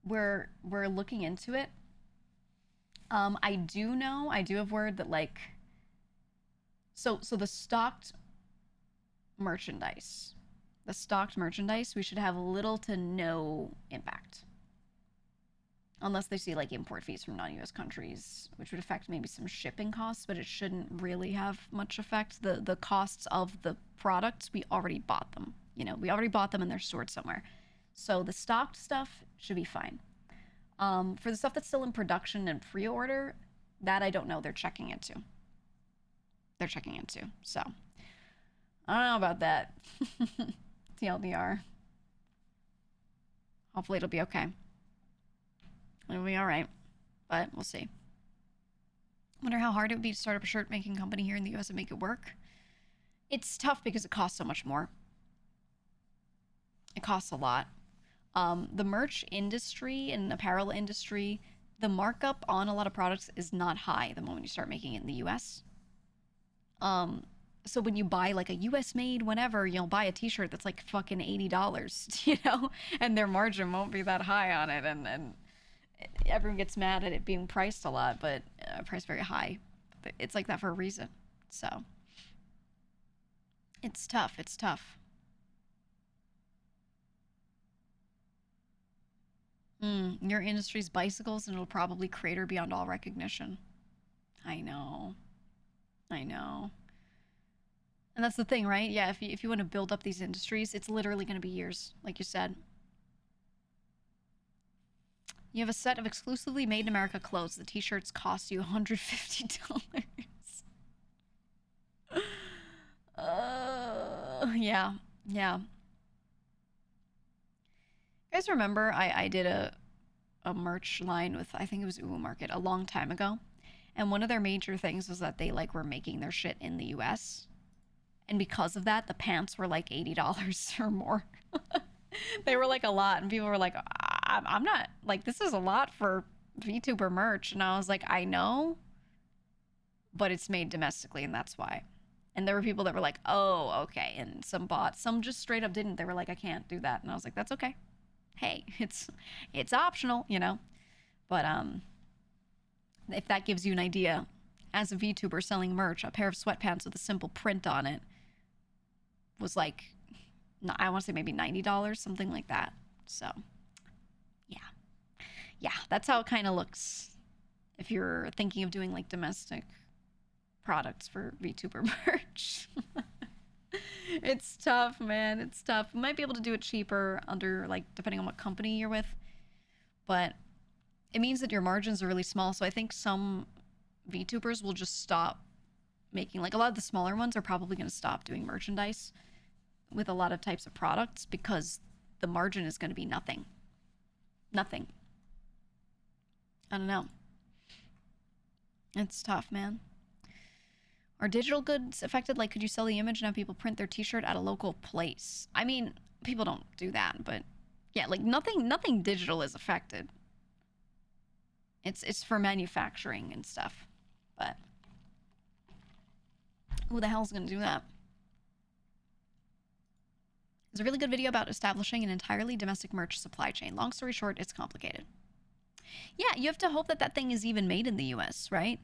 We're looking into it. I do have word that like, so the stocked merchandise, we should have little to no impact. Unless they see like import fees from non-US countries, which would affect maybe some shipping costs, but it shouldn't really have much effect. The costs of the products, we already bought them. You know, we already bought them and they're stored somewhere. So the stocked stuff should be fine. For the stuff that's still in production and pre-order, that I don't know. They're checking into. So I don't know about that. TLDR. Hopefully it'll be okay. It'll be all right, but we'll see. Wonder how hard it would be to start up a shirt making company here in the US and make it work. It's tough because it costs so much more. It costs a lot. The merch industry and apparel industry, the markup on a lot of products is not high the moment you start making it in the US. So when you buy like a US made whenever, you'll buy a t-shirt that's like fucking $80, and their margin won't be that high on it, and everyone gets mad at it being priced a lot, but priced very high. It's like that for a reason. So it's tough. It's tough. Your industry's bicycles, and it'll probably crater beyond all recognition. I know. I know. And that's the thing, right? Yeah, if you want to build up these industries, it's literally going to be years, like you said. You have a set of exclusively made in America clothes. The t-shirts cost you $150. Yeah, yeah. You guys remember I did a merch line with, I think it was Uwu Market, a long time ago. And one of their major things was that they like were making their shit in the US. And because of that, the pants were like $80 or more. They were like a lot, and people were like, I'm not, like, this is a lot for VTuber merch. And I was like, I know, but it's made domestically, and that's why. And there were people that were like, oh, okay. And some bought, some just straight up didn't. They were like, I can't do that. And I was like, that's okay. Hey, it's optional, But if that gives you an idea, as a VTuber selling merch, a pair of sweatpants with a simple print on it was like, I want to say maybe $90, something like that. So, yeah, that's how it kind of looks if you're thinking of doing like domestic products for VTuber merch. It's tough, man. It's tough. You might be able to do it cheaper under, like, depending on what company you're with, but it means that your margins are really small. So I think some VTubers will just stop making, like, a lot of the smaller ones are probably going to stop doing merchandise with a lot of types of products because the margin is going to be nothing. Nothing. I don't know. It's tough, man. Are digital goods affected? Like, could you sell the image and have people print their t-shirt at a local place? I mean, people don't do that, but yeah, like nothing digital is affected. It's for manufacturing and stuff. But who the hell's gonna do that? There's a really good video about establishing an entirely domestic merch supply chain. Long story short, it's complicated. Yeah, you have to hope that that thing is even made in the US, right?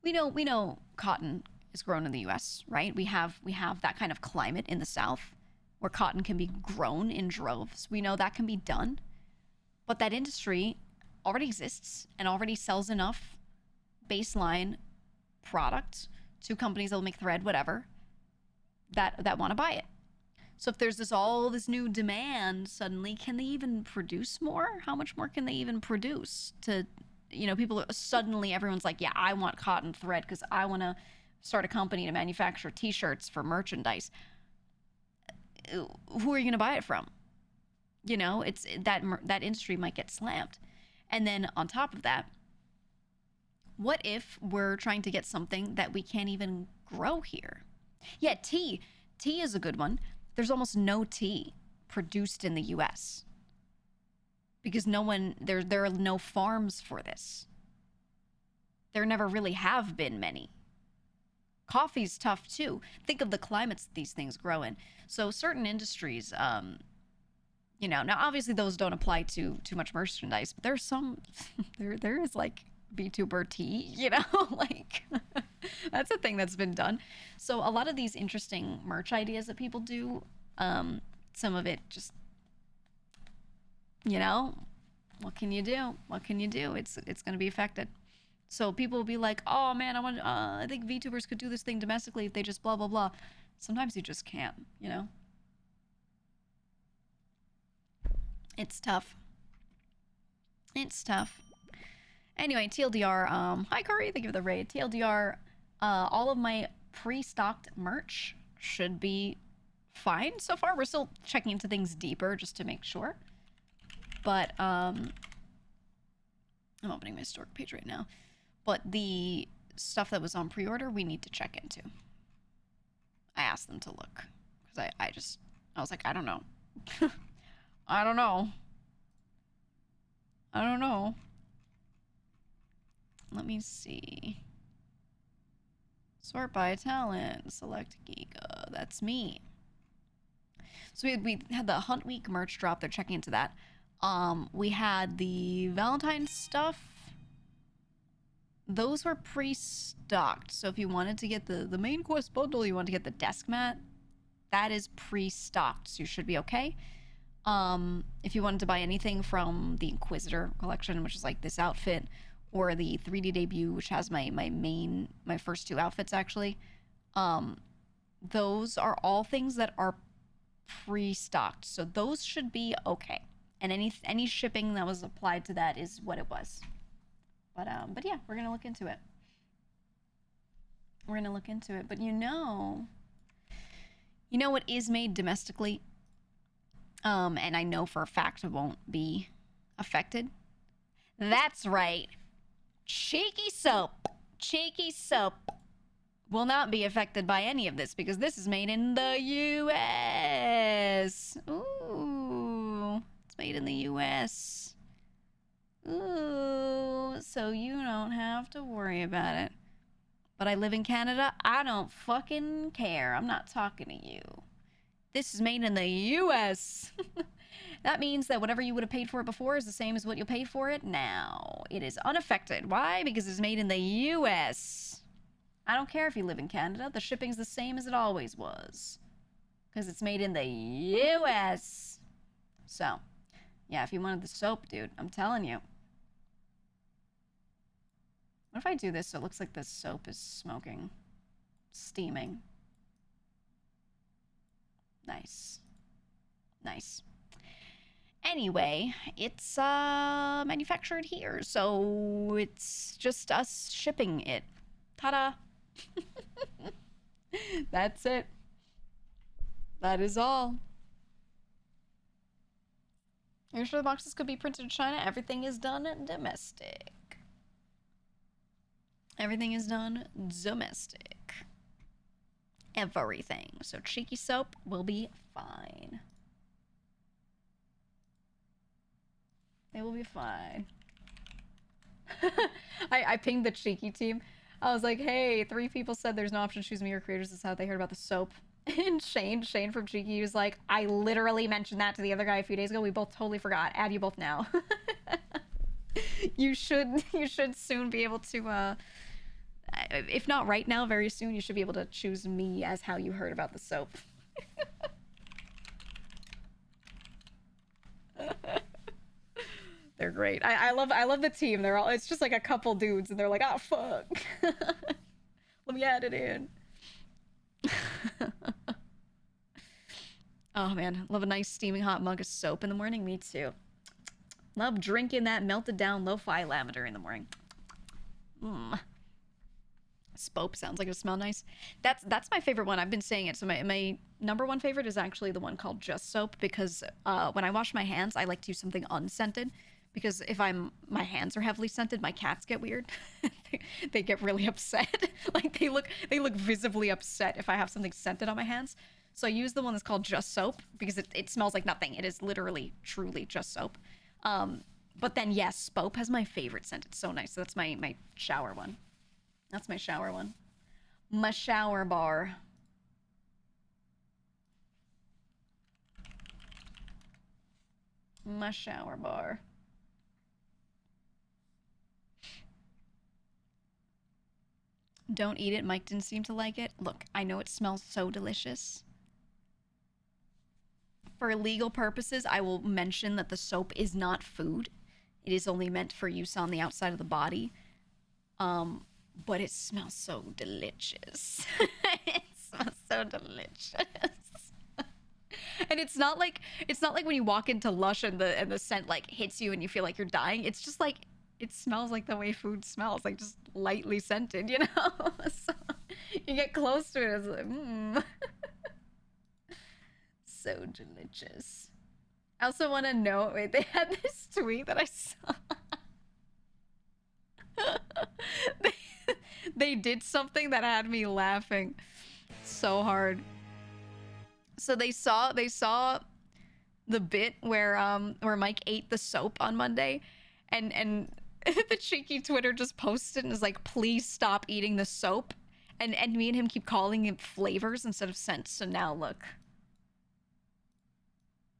We know cotton is grown in the US, right? We have that kind of climate in the South where cotton can be grown in droves. We know that can be done. But that industry already exists and already sells enough baseline product to companies that will make thread, whatever, that want to buy it. So if there's this new demand suddenly, can they even produce more? How much more can they even produce to, people suddenly, everyone's like, yeah, I want cotton thread because I want to start a company to manufacture t-shirts for merchandise. Who are you going to buy it from? It's that industry might get slammed. And then on top of that, what if we're trying to get something that we can't even grow here? Yeah, tea. Tea is a good one. There's almost no tea produced in the US because there are no farms for this. There never really have been many. Coffee's tough too. Think of the climates that these things grow in. So certain industries, now obviously those don't apply to too much merchandise, but there's some, there is like VTuber tea, like that's a thing that's been done. So a lot of these interesting merch ideas that people do, some of it just, what can you do? What can you do? It's going to be affected. So people will be like, oh man, I think VTubers could do this thing domestically if they just blah, blah, blah. Sometimes you just can't, It's tough. It's tough. Anyway, TLDR, hi Corey, thank you for the raid. TLDR, all of my pre-stocked merch should be fine so far. We're still checking into things deeper just to make sure. But, I'm opening my store page right now. But the stuff that was on pre-order, we need to check into. I asked them to look. Because I was like, I don't know. I don't know. I don't know. Let me see. Sort by talent. Select GEEGA. That's me. So we had the Hunt Week merch drop. They're checking into that. We had the Valentine's stuff. Those were pre-stocked. So if you wanted to get the main quest bundle, you want to get the desk mat, that is pre-stocked. So you should be okay. If you wanted to buy anything from the Inquisitor collection, which is like this outfit, or the 3D debut, which has my first two outfits actually, those are all things that are pre-stocked, so those should be okay. And any shipping that was applied to that is what it was. But yeah, we're gonna look into it. But you know what is made domestically, and I know for a fact it won't be affected. That's right. Cheeky soap will not be affected by any of this because this is made in the US. Ooh, it's made in the US. Ooh, so you don't have to worry about it. But I live in Canada. I don't fucking care. I'm not talking to you. This is made in the US. That means that whatever you would have paid for it before is the same as what you'll pay for it now. It is unaffected. Why? Because it's made in the US. I don't care if you live in Canada. The shipping's the same as it always was. Because it's made in the US. So, yeah, if you wanted the soap, dude, I'm telling you. What if I do this so it looks like the soap is smoking? Steaming. Nice. Nice. Anyway, it's manufactured here, so it's just us shipping it. Ta-da! That's it. That is all. Are you sure the boxes could be printed in China? Everything is done domestic. Everything is done domestic. Everything. So cheeky soap will be fine. They will be fine. I pinged the cheeky team. I was like, hey, 3 people said there's no option to choose me or creators. This is how they heard about the soap. And Shane from Cheeky was like, I literally mentioned that to the other guy a few days ago. We both totally forgot. Add you both now. You should soon be able to, if not right now, very soon, you should be able to choose me as how you heard about the soap. They're great. I love the team. It's just like a couple dudes and they're like, oh fuck. Let me add it in. Oh man, love a nice steaming hot mug of soap in the morning. Me too. Love drinking that melted down lo-fi lavender in the morning. Spope sounds like it'll smell nice. That's my favorite one. I've been saying it. So my number one favorite is actually the one called Just Soap, because when I wash my hands, I like to use something unscented. Because if my hands are heavily scented, my cats get weird. They get really upset. Like they look visibly upset if I have something scented on my hands. So I use the one that's called Just Soap because it smells like nothing. It is literally, truly just soap. But then yes, Spope has my favorite scent. It's so nice. So that's my shower one. That's my shower one. My shower bar. My shower bar. Don't eat it. Mike didn't seem to like it. Look, I know it smells so delicious. For legal purposes, I will mention that the soap is not food. It is only meant for use on the outside of the body. But it smells so delicious. It smells so delicious. And it's not like when you walk into Lush and the scent like hits you and you feel like you're dying. It's just like it smells like the way food smells, like just lightly scented, you know? So you get close to it, it's like, so delicious. I also want to know, wait, they had this tweet that I saw. They did something that had me laughing so hard. So they saw the bit where Mike ate the soap on Monday, and the cheeky Twitter just posted and is like, please stop eating the soap. And me and him keep calling it flavors instead of scents. So now look.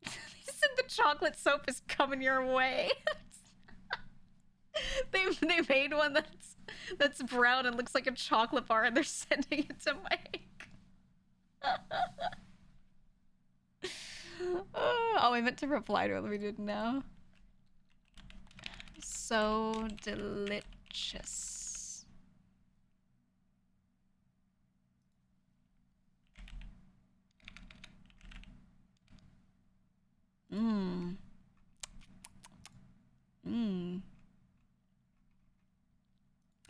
He said the chocolate soap is coming your way. they made one that's brown and looks like a chocolate bar, and they're sending it to Mike. Oh, I meant to reply to it. Let me do it now. So delicious. Mmm. Mmm.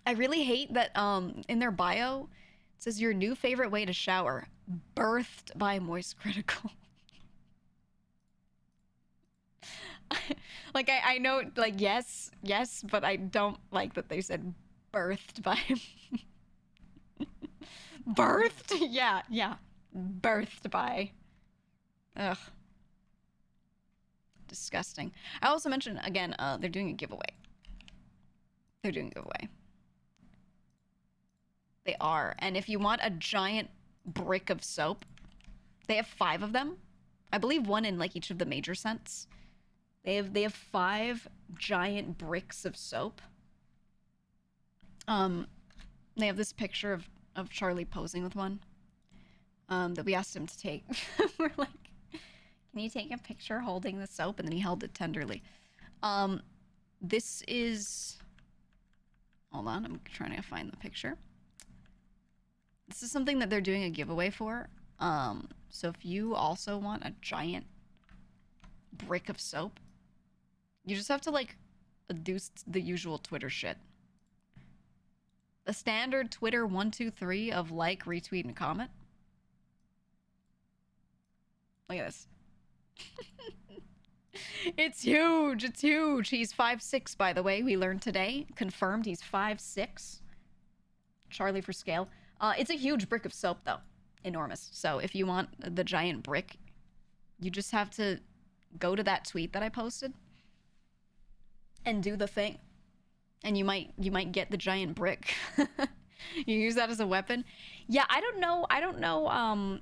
I really hate that in their bio it says your new favorite way to shower, birthed by Moist Critical. Like I know, like yes, but I don't like that they said birthed by birthed. Yeah, birthed by. Ugh, disgusting. I also mentioned again, they're doing a giveaway. They're doing a giveaway. They are, and if you want a giant brick of soap, they have 5 of them. I believe one in like each of the major scents. They have 5 giant bricks of soap. They have this picture of Charlie posing with one. That we asked him to take. We're like, can you take a picture holding the soap? And then he held it tenderly. This is. Hold on, I'm trying to find the picture. This is something that they're doing a giveaway for. So if you also want a giant brick of soap, you just have to like do the usual Twitter shit. The standard Twitter 1, 2, 3 of like, retweet, and comment. Look at this. It's huge. It's huge. He's 5'6", by the way. We learned today. Confirmed he's 5'6". Charlie for scale. It's a huge brick of soap, though. Enormous. So if you want the giant brick, you just have to go to that tweet that I posted and do the thing. And you might get the giant brick. You use that as a weapon. Yeah, I don't know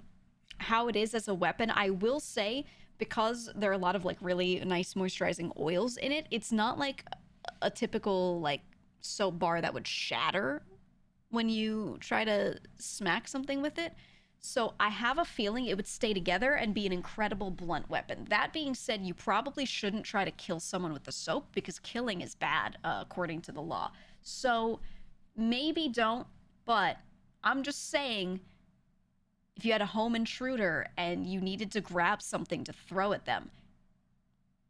how it is as a weapon. I will say, because there are a lot of like really nice moisturizing oils in it, it's not like a typical like soap bar that would shatter when you try to smack something with it. So I have a feeling it would stay together and be an incredible blunt weapon. That being said, you probably shouldn't try to kill someone with the soap because killing is bad, according to the law. So maybe don't, but I'm just saying, if you had a home intruder and you needed to grab something to throw at them,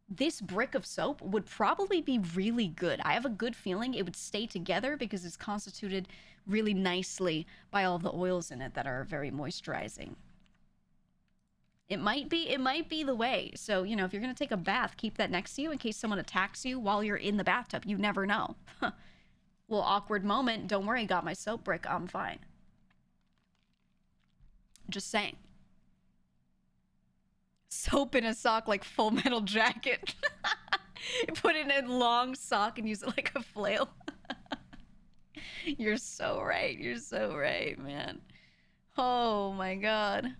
this brick of soap would probably be really good. I have a good feeling it would stay together because it's constituted really nicely by all the oils in it that are very moisturizing. It might be the way. So, you know, if you're going to take a bath, keep that next to you in case someone attacks you while you're in the bathtub. You never know. Little awkward moment. Don't worry, got my soap brick. I'm fine. Just saying. Soap in a sock like Full Metal Jacket. Put it in a long sock and use it like a flail. You're so right. You're so right, man. Oh my god.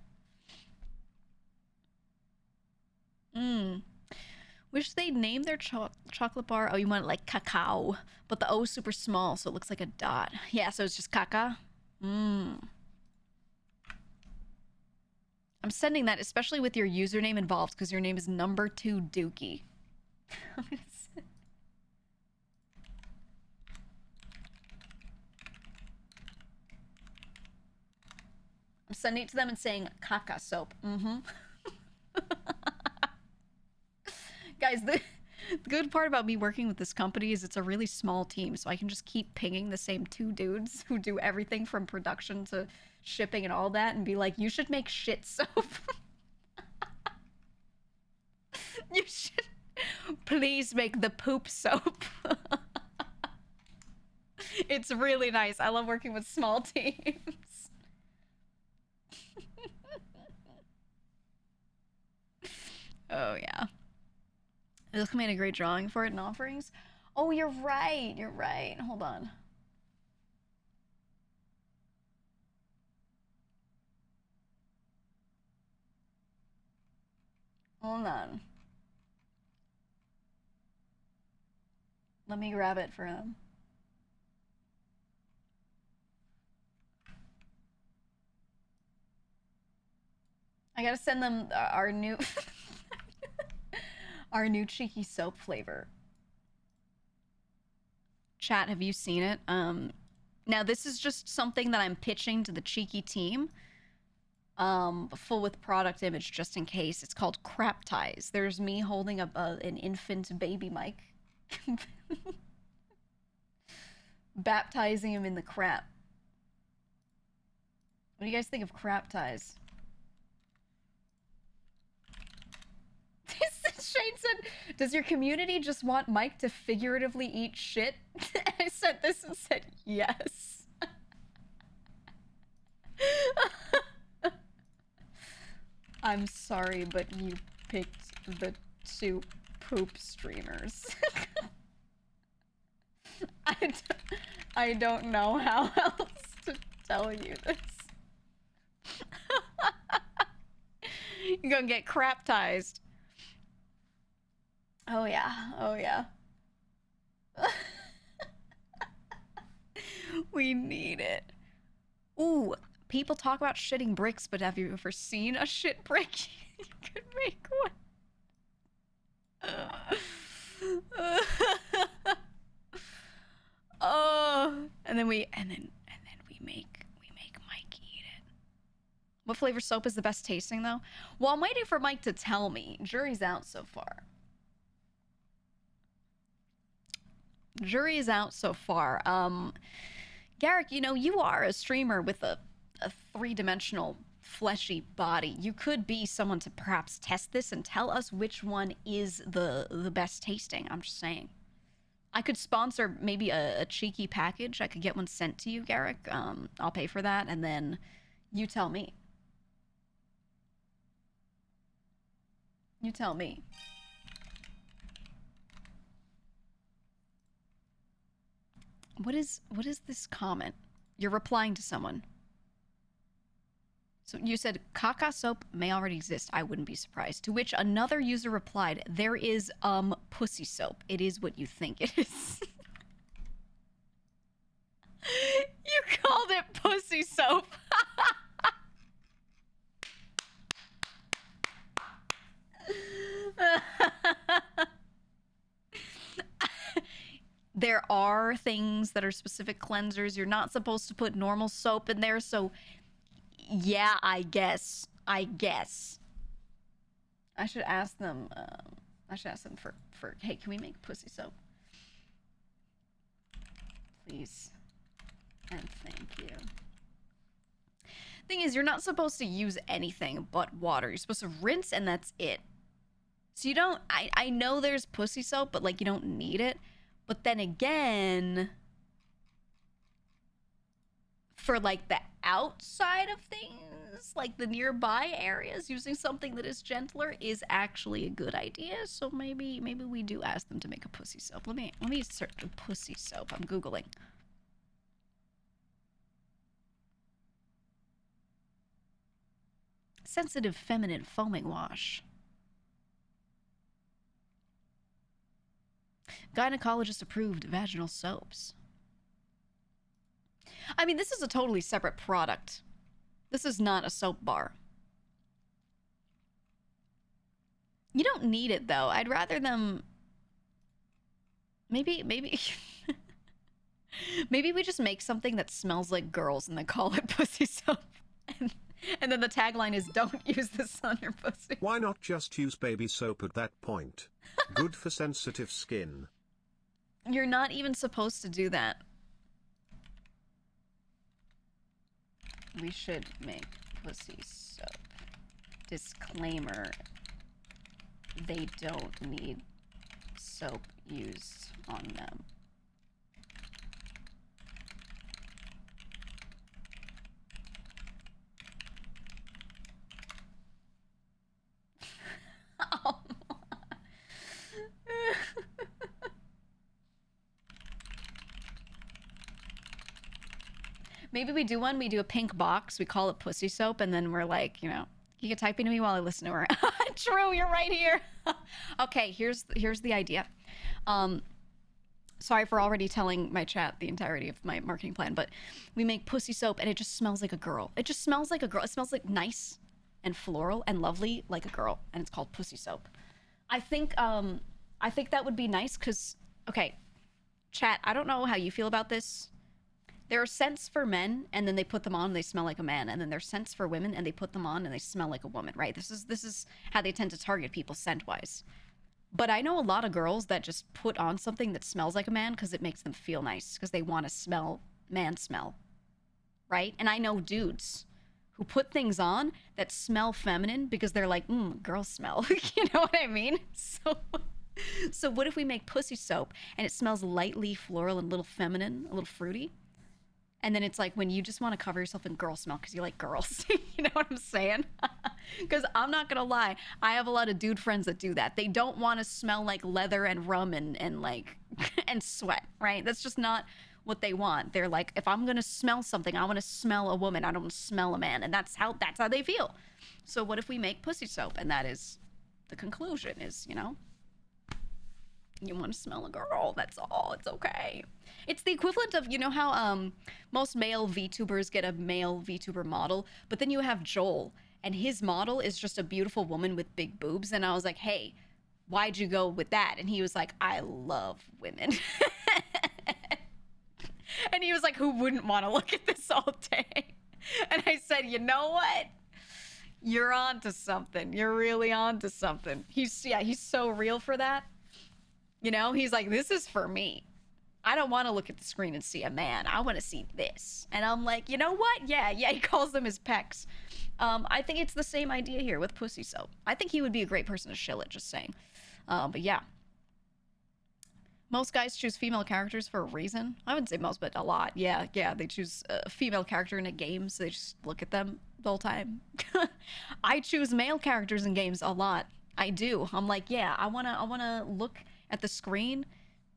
Wish they'd name their chocolate bar. Oh, you want it like cacao. But the O is super small, so it looks like a dot. Yeah, so it's just caca. I'm sending that, especially with your username involved, because your name is number 2 Dookie. I'm sending it to them and saying caca soap. Guys, the good part about me working with this company is it's a really small team, so I can just keep pinging the same 2 dudes who do everything from production to shipping and all that and be like, you should make shit soap. You should please make the poop soap. It's really nice. I love working with small teams. Oh yeah. Ilk made a great drawing for it in offerings. Oh, you're right. You're right. Hold on. Hold on. Let me grab it for him. I gotta send them our new our new cheeky soap flavor. Chat, have you seen it? Now this is just something that I'm pitching to the cheeky team. Full with product image just in case. It's called Crap Ties. There's me holding up an infant baby mic. Baptizing him in the crap. What do you guys think of Crap Ties? Shane said, does your community just want Mike to figuratively eat shit? I said this and said yes. I'm sorry, but you picked the two poop streamers. I don't know how else to tell you this. You're gonna get craptized. Oh yeah, oh yeah. We need it. Ooh, people talk about shitting bricks, but have you ever seen a shit brick? You could make one. Oh, and then we make Mike eat it. What flavor soap is the best tasting though? Well, I'm waiting for Mike to tell me. Jury's out so far. Jury is out so far. Garrick, you know, you are a streamer with a three-dimensional fleshy body. You could be someone to perhaps test this and tell us which one is the best tasting. I'm just saying. I could sponsor maybe a cheeky package. I could get one sent to you, Garrick. I'll pay for that, and then you tell me. You tell me. What is this comment? You're replying to someone. So you said caca soap may already exist. I wouldn't be surprised. To which another user replied, there is pussy soap. It is what you think it is. You called it pussy soap. There are things that are specific cleansers. You're not supposed to put normal soap in there, so yeah, I guess. I should ask them, for hey, can we make pussy soap? Please. And thank you. Thing is, you're not supposed to use anything but water. You're supposed to rinse and that's it. So you don't, I know there's pussy soap, but like you don't need it. But then again, for like the outside of things, like the nearby areas, using something that is gentler is actually a good idea. So maybe we do ask them to make a pussy soap. Let me search a pussy soap. I'm Googling. Sensitive feminine foaming wash. Gynecologist approved vaginal soaps. I mean, this is a totally separate product. This is not a soap bar. You don't need it though. I'd rather them maybe maybe we just make something that smells like girls and then call it pussy soap. And then the tagline is don't use this on your pussy. Why not just use baby soap at that point? Good for sensitive skin. You're not even supposed to do that. We should make pussy soap. Disclaimer. They don't need soap used on them. Oh. Maybe we do one, we do a pink box, we call it pussy soap, and then we're like, you know, you can type into me while I listen to her. True, you're right here. Okay, here's the idea. Sorry for already telling my chat the entirety of my marketing plan, but we make pussy soap and it just smells like a girl. It just smells like a girl. It smells like nice and floral and lovely like a girl, and it's called pussy soap. I think that would be nice because, okay, chat, I don't know how you feel about this. There are scents for men, and then they put them on and they smell like a man, and then there's scents for women and they put them on and they smell like a woman, right? This is how they tend to target people scent-wise. But I know a lot of girls that just put on something that smells like a man because it makes them feel nice, because they want to smell man smell, right? And I know dudes who put things on that smell feminine because they're like, girl smell. You know what I mean? So what if we make pussy soap and it smells lightly floral and a little feminine, a little fruity? And then it's like when you just want to cover yourself in girl smell because you like girls. You know what I'm saying? Because I'm not going to lie. I have a lot of dude friends that do that. They don't want to smell like leather and rum and like, and sweat, right? That's just not what they want. They're like, if I'm going to smell something, I want to smell a woman. I don't want to smell a man. And that's how they feel. So what if we make pussy soap? And that is the conclusion is, you know, you want to smell a girl. That's all. It's okay. It's the equivalent of, you know how most male VTubers get a male VTuber model, but then you have Joel, and his model is just a beautiful woman with big boobs. And I was like, hey, why'd you go with that? And he was like, I love women. And he was like, who wouldn't want to look at this all day? And I said, you know what? You're on to something. You're really on to something. He's so real for that. You know, he's like, this is for me. I don't want to look at the screen and see a man. I want to see this. And I'm like, you know what? Yeah, he calls them his pecs. I think it's the same idea here with pussy soap. I think he would be a great person to shill it, just saying. But yeah. Most guys choose female characters for a reason. I wouldn't say most, but a lot. Yeah, they choose a female character in a game, so they just look at them the whole time. I choose male characters in games a lot. I do. I'm like, yeah, I wanna look at the screen.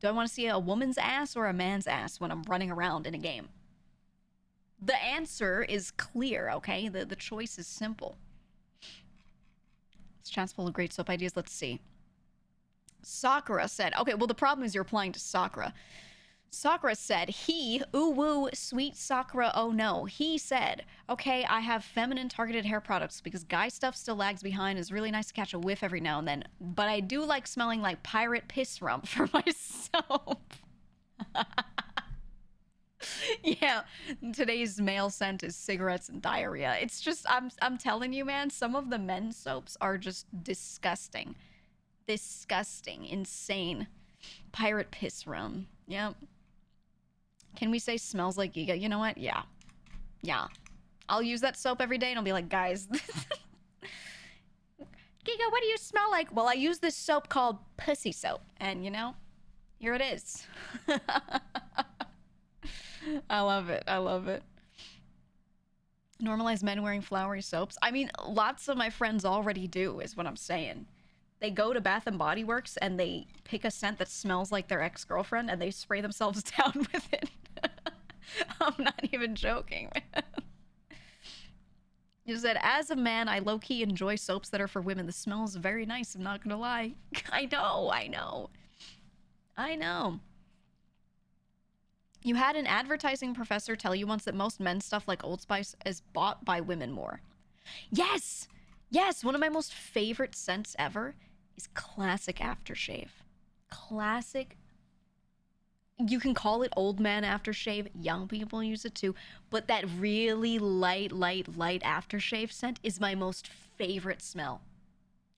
Do I want to see a woman's ass or a man's ass when I'm running around in a game? The answer is clear, okay? The choice is simple. This chat's full of great soap ideas. Let's see. Sakura said, okay, well, the problem is you're applying to Sakura. Sakura said, ooh woo, sweet Sakura, oh no. He said, okay, I have feminine targeted hair products because guy stuff still lags behind. It's really nice to catch a whiff every now and then. But I do like smelling like pirate piss rum for my soap. Yeah, today's male scent is cigarettes and diarrhea. It's just, I'm telling you, man, some of the men's soaps are just disgusting. Disgusting, insane. Pirate piss rum. Yep. Can we say smells like GEEGA? You know what? Yeah. I'll use that soap every day and I'll be like, guys, GEEGA, what do you smell like? Well, I use this soap called pussy soap. And, you know, here it is. I love it. Normalize men wearing flowery soaps. I mean, lots of my friends already do, is what I'm saying. They go to Bath and Body Works and they pick a scent that smells like their ex-girlfriend and they spray themselves down with it. I'm not even joking, man. You said, as a man, I low-key enjoy soaps that are for women. The smell is very nice, I'm not gonna lie. I know. You had an advertising professor tell you once that most men's stuff like Old Spice is bought by women more. Yes, one of my most favorite scents ever is classic aftershave. Classic. You can call it old man aftershave. Young people use it too. But that really light aftershave scent is my most favorite smell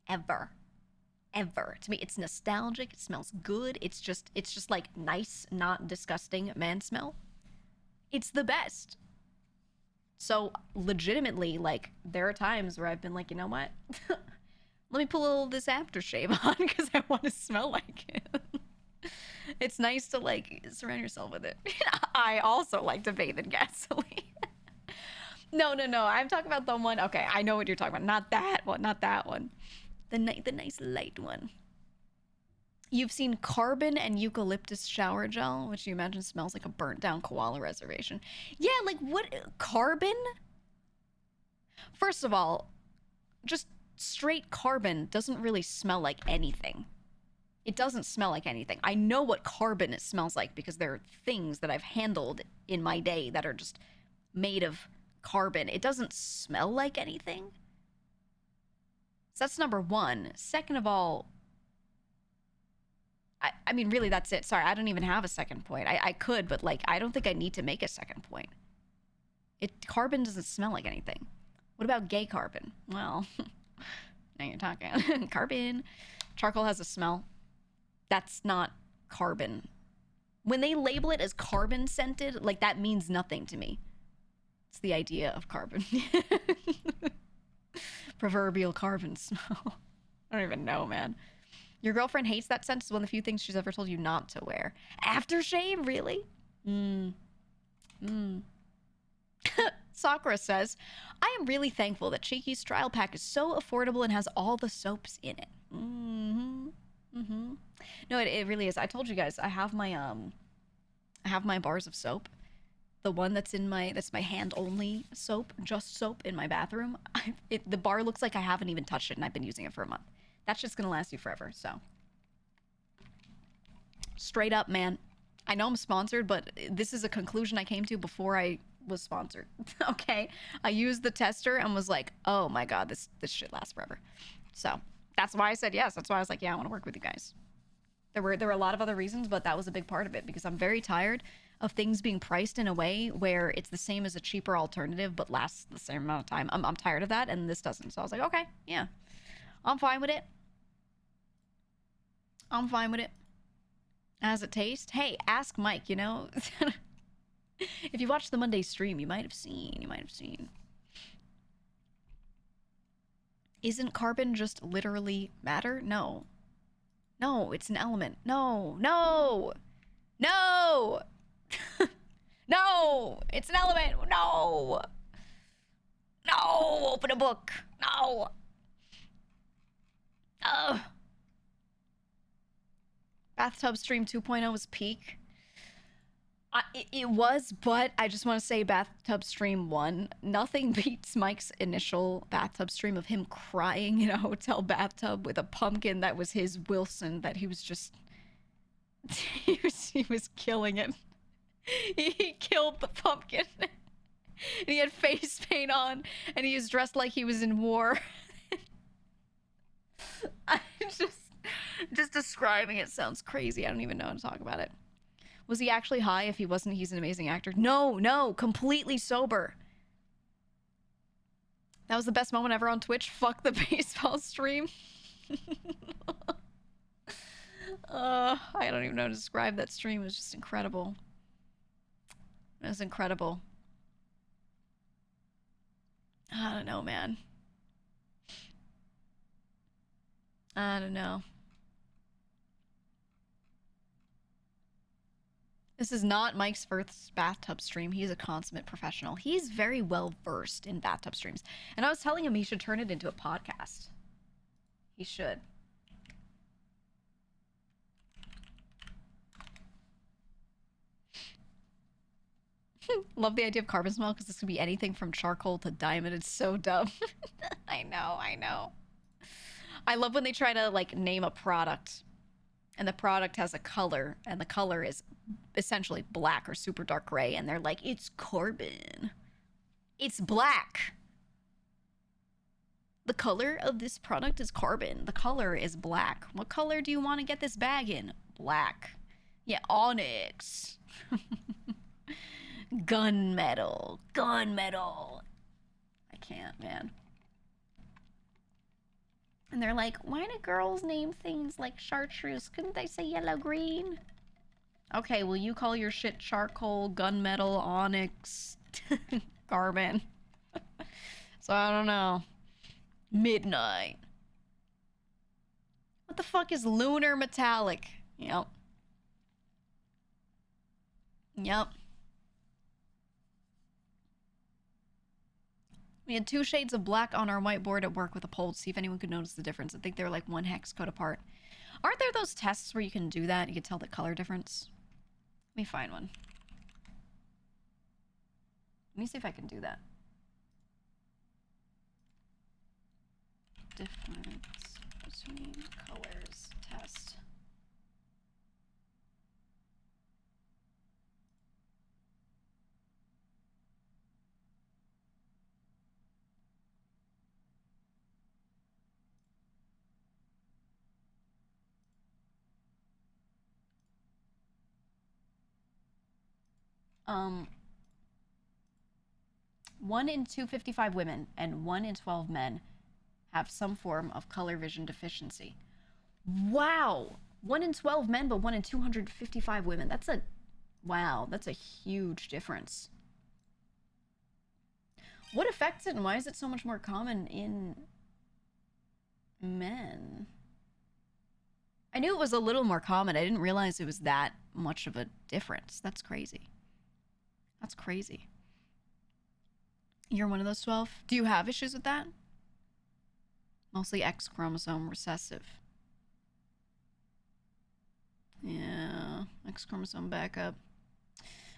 ever. To me, it's nostalgic. It smells good. It's just like nice, not disgusting man smell. It's the best. So legitimately, like, there are times where I've been like, you know what? Let me put a little of this aftershave on because I want to smell like it. It's nice to, like, surround yourself with it. I also like to bathe in gasoline. No. I'm talking about the one. Okay, I know what you're talking about. Not that one. The nice light one. You've seen carbon and eucalyptus shower gel, which you imagine smells like a burnt down koala reservation. Yeah, like what? Carbon? First of all, just straight carbon doesn't really smell like anything. It doesn't smell like anything. I know what carbon it smells like because there are things that I've handled in my day that are just made of carbon. It doesn't smell like anything. So that's number one. Second of all, I mean, really, that's it. Sorry, I don't even have a second point. I could, but like, I don't think I need to make a second point. Carbon doesn't smell like anything. What about gay carbon? Well, now you're talking. Carbon. Charcoal has a smell. That's not carbon. When they label it as carbon scented, like that means nothing to me. It's the idea of carbon. Proverbial carbon smell. I don't even know, man. Your girlfriend hates that scent. It's one of the few things she's ever told you not to wear. Aftershave? Really? Sakura says, I am really thankful that Cheeky's trial pack is so affordable and has all the soaps in it. No, it really is. I told you guys, I have my bars of soap. The one that's my hand only soap, just soap in my bathroom. The bar looks like I haven't even touched it and I've been using it for a month. That's just gonna last you forever, so. Straight up, man. I know I'm sponsored, but this is a conclusion I came to before I was sponsored. Okay? I used the tester and was like, oh my god, this shit lasts forever. So, that's why I said yes. That's why I was like, yeah, I want to work with you guys. There were a lot of other reasons, but that was a big part of it because I'm very tired of things being priced in a way where it's the same as a cheaper alternative but lasts the same amount of time. I'm tired of that, and this doesn't. So I was like, okay, yeah. I'm fine with it. I'm fine with it. As it tastes? Hey, ask Mike, you know? If you watched the Monday stream, you might have seen. Isn't carbon just literally matter? No. No, it's an element. No. No! No! It's an element! No! No! Open a book! No! Ugh. Bathtub Stream 2.0 was peak. It was, but I just want to say Bathtub Stream 1, nothing beats Mike's initial bathtub stream of him crying in a hotel bathtub with a pumpkin that was his Wilson, that he was just... he was killing it. He killed the pumpkin. And he had face paint on, and he was dressed like he was in war. I just describing it sounds crazy. I don't even know how to talk about it. Was he actually high? If he wasn't, he's an amazing actor. No, completely sober. That was the best moment ever on Twitch. Fuck the baseball stream. I don't even know how to describe that stream. It was just incredible. It was incredible. I don't know, man. I don't know. This is not Mike's first bathtub stream. He's a consummate professional. He's very well versed in bathtub streams. And I was telling him he should turn it into a podcast. He should. Love the idea of carbon smell because this could be anything from charcoal to diamond. It's so dumb. I know. I love when they try to like name a product and the product has a color and the color is essentially black or super dark gray and they're like, it's carbon. It's black. The color of this product is carbon. The color is black. What color do you want to get this bag in? Black. Yeah, onyx. Gunmetal. I can't, man. And they're like, why do girls name things like chartreuse? Couldn't they say yellow green? Okay, well, you call your shit charcoal, gunmetal, onyx, carbon. So I don't know. Midnight. What the fuck is lunar metallic? Yep. We had 2 shades of black on our whiteboard at work with a poll to see if anyone could notice the difference. I think they're like 1 hex code apart. Aren't there those tests where you can do that? You can tell the color difference? Let me find one. Let me see if I can do that. difference between colors test. Um, 1 in 255 women and 1 in 12 men have some form of color vision deficiency. Wow! 1 in 12 men, but 1 in 255 women. Wow, that's a huge difference. What affects it and why is it so much more common in men? I knew it was a little more common. I didn't realize it was that much of a difference. That's crazy. That's crazy. You're one of those 12? Do you have issues with that? Mostly X chromosome recessive. Yeah, X chromosome backup.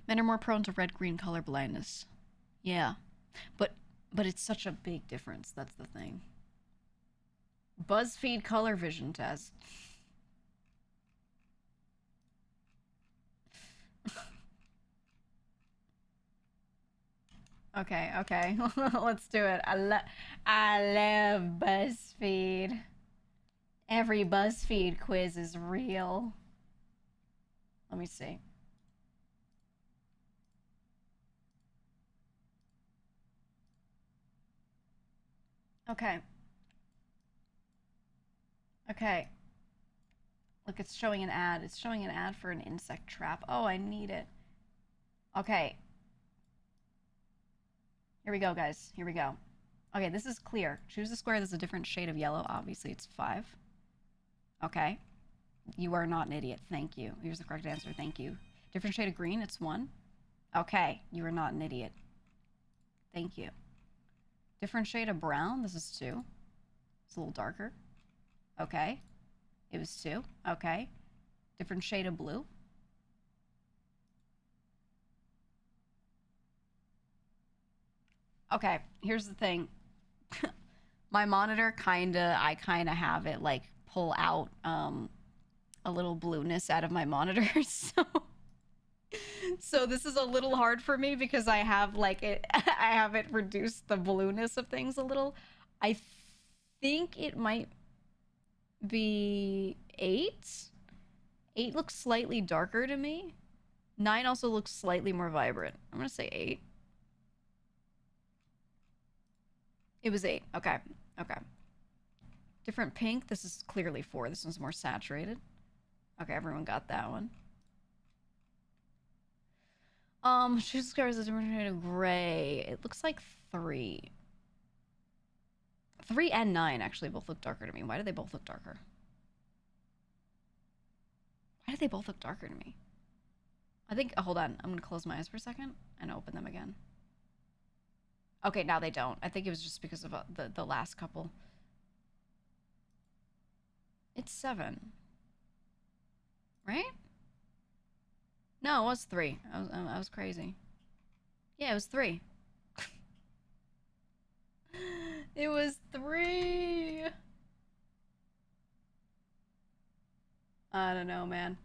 Men are more prone to red-green color blindness. Yeah, but it's such a big difference. That's the thing. BuzzFeed color vision test. Okay, okay. Let's do it. I love BuzzFeed. Every BuzzFeed quiz is real. Let me see. Okay. Okay. Look, it's showing an ad. It's showing an ad for an insect trap. Oh, I need it. Okay. Here we go, guys. Here we go. Okay, this is clear. Choose a square that's a different shade of yellow. Obviously, it's 5. Okay. You are not an idiot. Thank you. Here's the correct answer. Thank you. Different shade of green. It's 1. Okay. You are not an idiot. Thank you. Different shade of brown. This is 2. It's a little darker. Okay. It was 2. Okay. Different shade of blue. Okay, here's the thing. My monitor I kinda have it like pull out a little blueness out of my monitor. So this is a little hard for me because I have like it I have it reduce the blueness of things a little. I think it might be 8. 8 looks slightly darker to me. 9 also looks slightly more vibrant. I'm gonna say 8. It was 8. Okay. Okay. Different pink. This is clearly 4. This one's more saturated. Okay, everyone got that one. Choose squares is a different shade of gray. It looks like 3. 3 and 9 actually both look darker to me. Why do they both look darker? Why do they both look darker to me? I think, hold on. I'm gonna close my eyes for a second and open them again. Okay, now they don't. I think it was just because of the last couple. It's 7. Right? No, it was 3. I was crazy. Yeah, it was 3. It was 3. I don't know, man.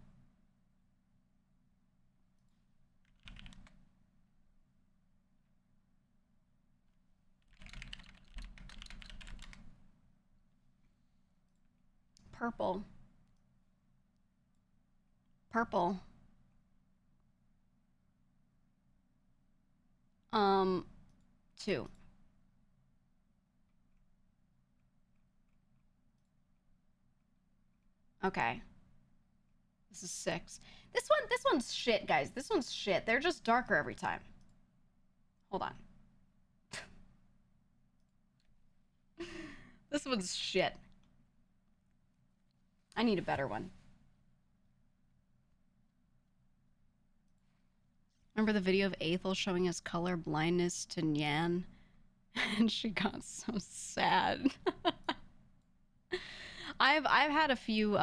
Purple. Purple. 2. Okay. This is 6. This one's shit, guys. This one's shit. They're just darker every time. Hold on. This one's shit. I need a better one. Remember the video of Aethel showing us color blindness to Nyan? And she got so sad. I've had a few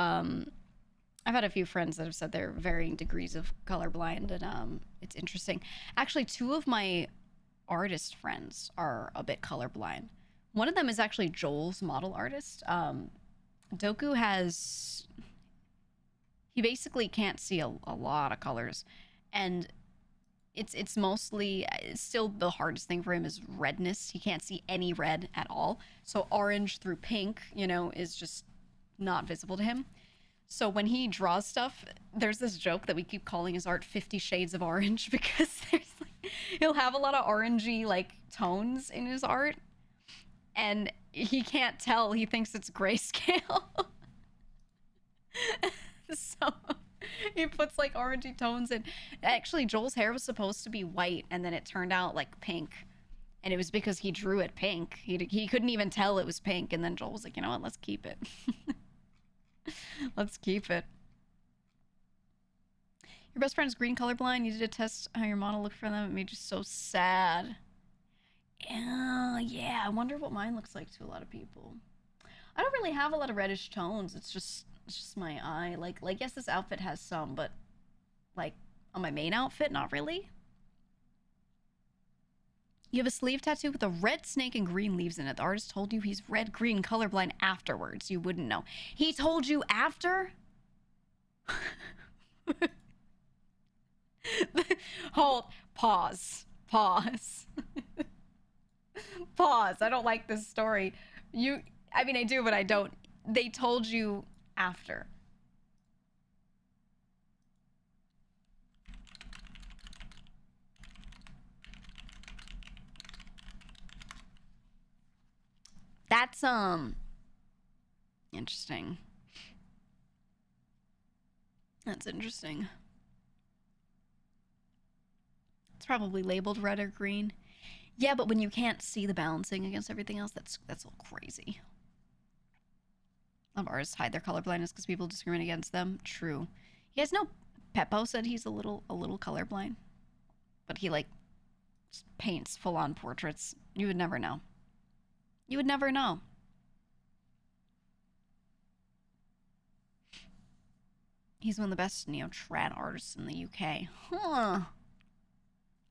friends that have said they're varying degrees of colorblind, and it's interesting. Actually, 2 of my artist friends are a bit colorblind. One of them is actually Joel's model artist. Doku has, he basically can't see a lot of colors, and it's mostly, it's still the hardest thing for him is redness. He can't see any red at all. So orange through pink, you know, is just not visible to him. So when he draws stuff, there's this joke that we keep calling his art 50 Shades of Orange because there's like, he'll have a lot of orangey like tones in his art, and he can't tell. He thinks it's grayscale. So he puts like orangey tones in. Actually, Joel's hair was supposed to be white, and then it turned out like pink. And it was because he drew it pink. He couldn't even tell it was pink. And then Joel was like, you know what? Let's keep it. Let's keep it. Your best friend's green colorblind. You did a test how your model looked for them. It made you so sad. Yeah. I wonder what mine looks like to a lot of people. I don't really have a lot of reddish tones. It's just my eye. Like yes, this outfit has some, but like on my main outfit, not really. You have a sleeve tattoo with a red snake and green leaves in it. The artist told you he's red-green colorblind afterwards. You wouldn't know. He told you after? Hold. Pause. Pause. Pause. I don't like this story. I mean, I do, but I don't. They told you after. That's interesting. That's interesting. It's probably labeled red or green. Yeah, but when you can't see the balancing against everything else, that's a little crazy. A lot of artists hide their colorblindness because people discriminate against them. True. You guys know Peppo said he's a little colorblind, but he like paints full-on portraits. You would never know. You would never know. He's one of the best neo-trad artists in the UK. Huh.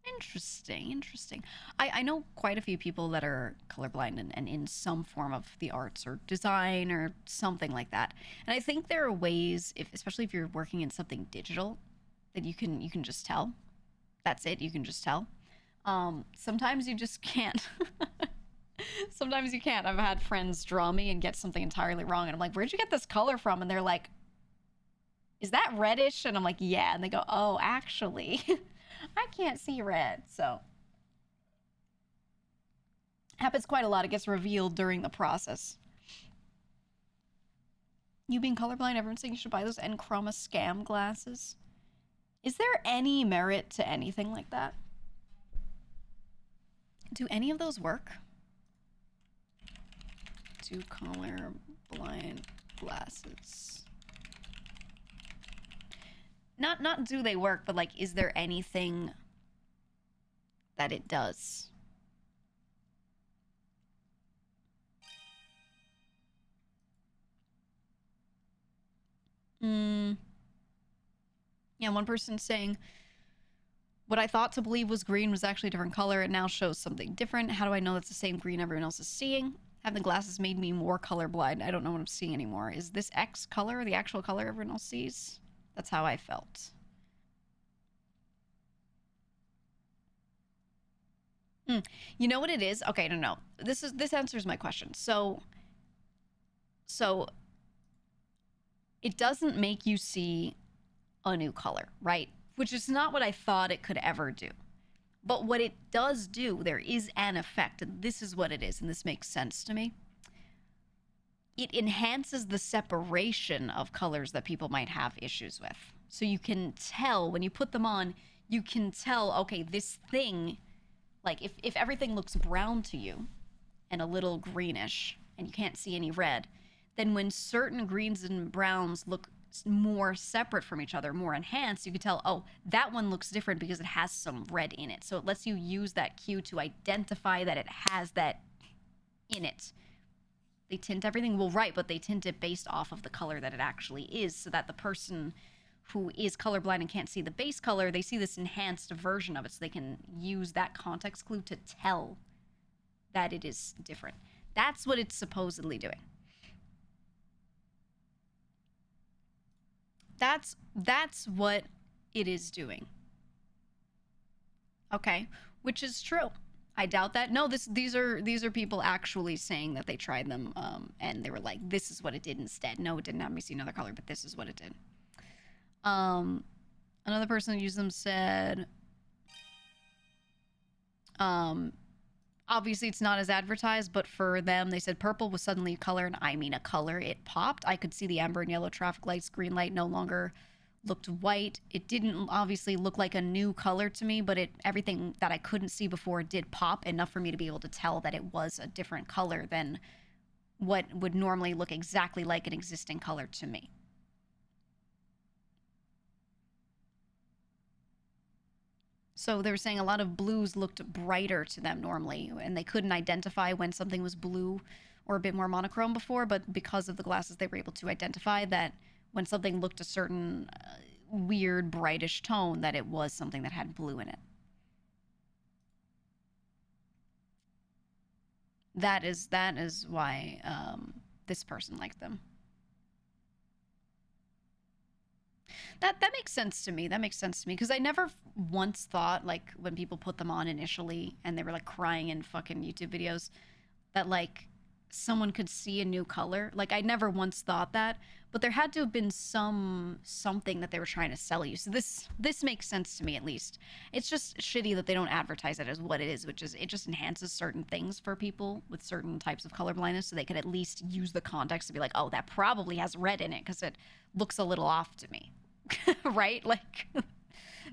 Interesting. I know quite a few people that are colorblind and in some form of the arts or design or something like that. And I think there are ways, especially if you're working in something digital, that you can just tell. That's it. You can just tell. Sometimes you just can't. Sometimes you can't. I've had friends draw me and get something entirely wrong, and I'm like, "Where'd you get this color from?" And they're like, "Is that reddish?" And I'm like, "Yeah." And they go, "Oh, actually, I can't see red." So happens quite a lot. It gets revealed during the process. You being colorblind, everyone's saying you should buy those Enchroma scam glasses. Is there any merit to anything like that? Do any of those work? Do colorblind glasses. Not do they work, but like, is there anything that it does? Yeah, one person's saying, what I thought to believe was green was actually a different color. It now shows something different. How do I know that's the same green everyone else is seeing? Having the glasses made me more colorblind. I don't know what I'm seeing anymore. Is this X color the actual color everyone else sees? That's how I felt. You know what it is? Okay, no. This answers my question. So it doesn't make you see a new color, right? Which is not what I thought it could ever do. But what it does do, there is an effect, and this is what it is, and this makes sense to me. It enhances the separation of colors that people might have issues with. So you can tell, when you put them on, you can tell, okay, this thing, like if everything looks brown to you and a little greenish, and you can't see any red, then when certain greens and browns look more separate from each other, more enhanced, you can tell, oh, that one looks different because it has some red in it. So it lets you use that cue to identify that it has that in it. They tint everything, well, right, but they tint it based off of the color that it actually is, so that the person who is colorblind and can't see the base color, they see this enhanced version of it, so they can use that context clue to tell that it is different. That's what it's supposedly doing. That's what it is doing. Okay, which is true. I doubt that. No, these are people actually saying that they tried them, and they were like, "This is what it did instead." No, it didn't have me see another color, but this is what it did. Another person who used them said, obviously it's not as advertised, but for them, they said purple was suddenly a color, and I mean a color. It popped. I could see the amber and yellow traffic lights. Green light no longer looked white. It didn't obviously look like a new color to me, but everything that I couldn't see before did pop enough for me to be able to tell that it was a different color than what would normally look exactly like an existing color to me. So they were saying a lot of blues looked brighter to them normally, and they couldn't identify when something was blue or a bit more monochrome before, but because of the glasses, they were able to identify that when something looked a certain weird brightish tone, that it was something that had blue in it. That is why this person liked them. That makes sense to me. That makes sense to me because I never once thought, like, when people put them on initially and they were like crying in fucking YouTube videos, that like someone could see a new color. Like, I never once thought that, but there had to have been something that they were trying to sell you. So this makes sense to me, at least. It's just shitty that they don't advertise it as what it is, which is it just enhances certain things for people with certain types of color blindness, so they could at least use the context to be like, oh, that probably has red in it because it looks a little off to me. Right? Like,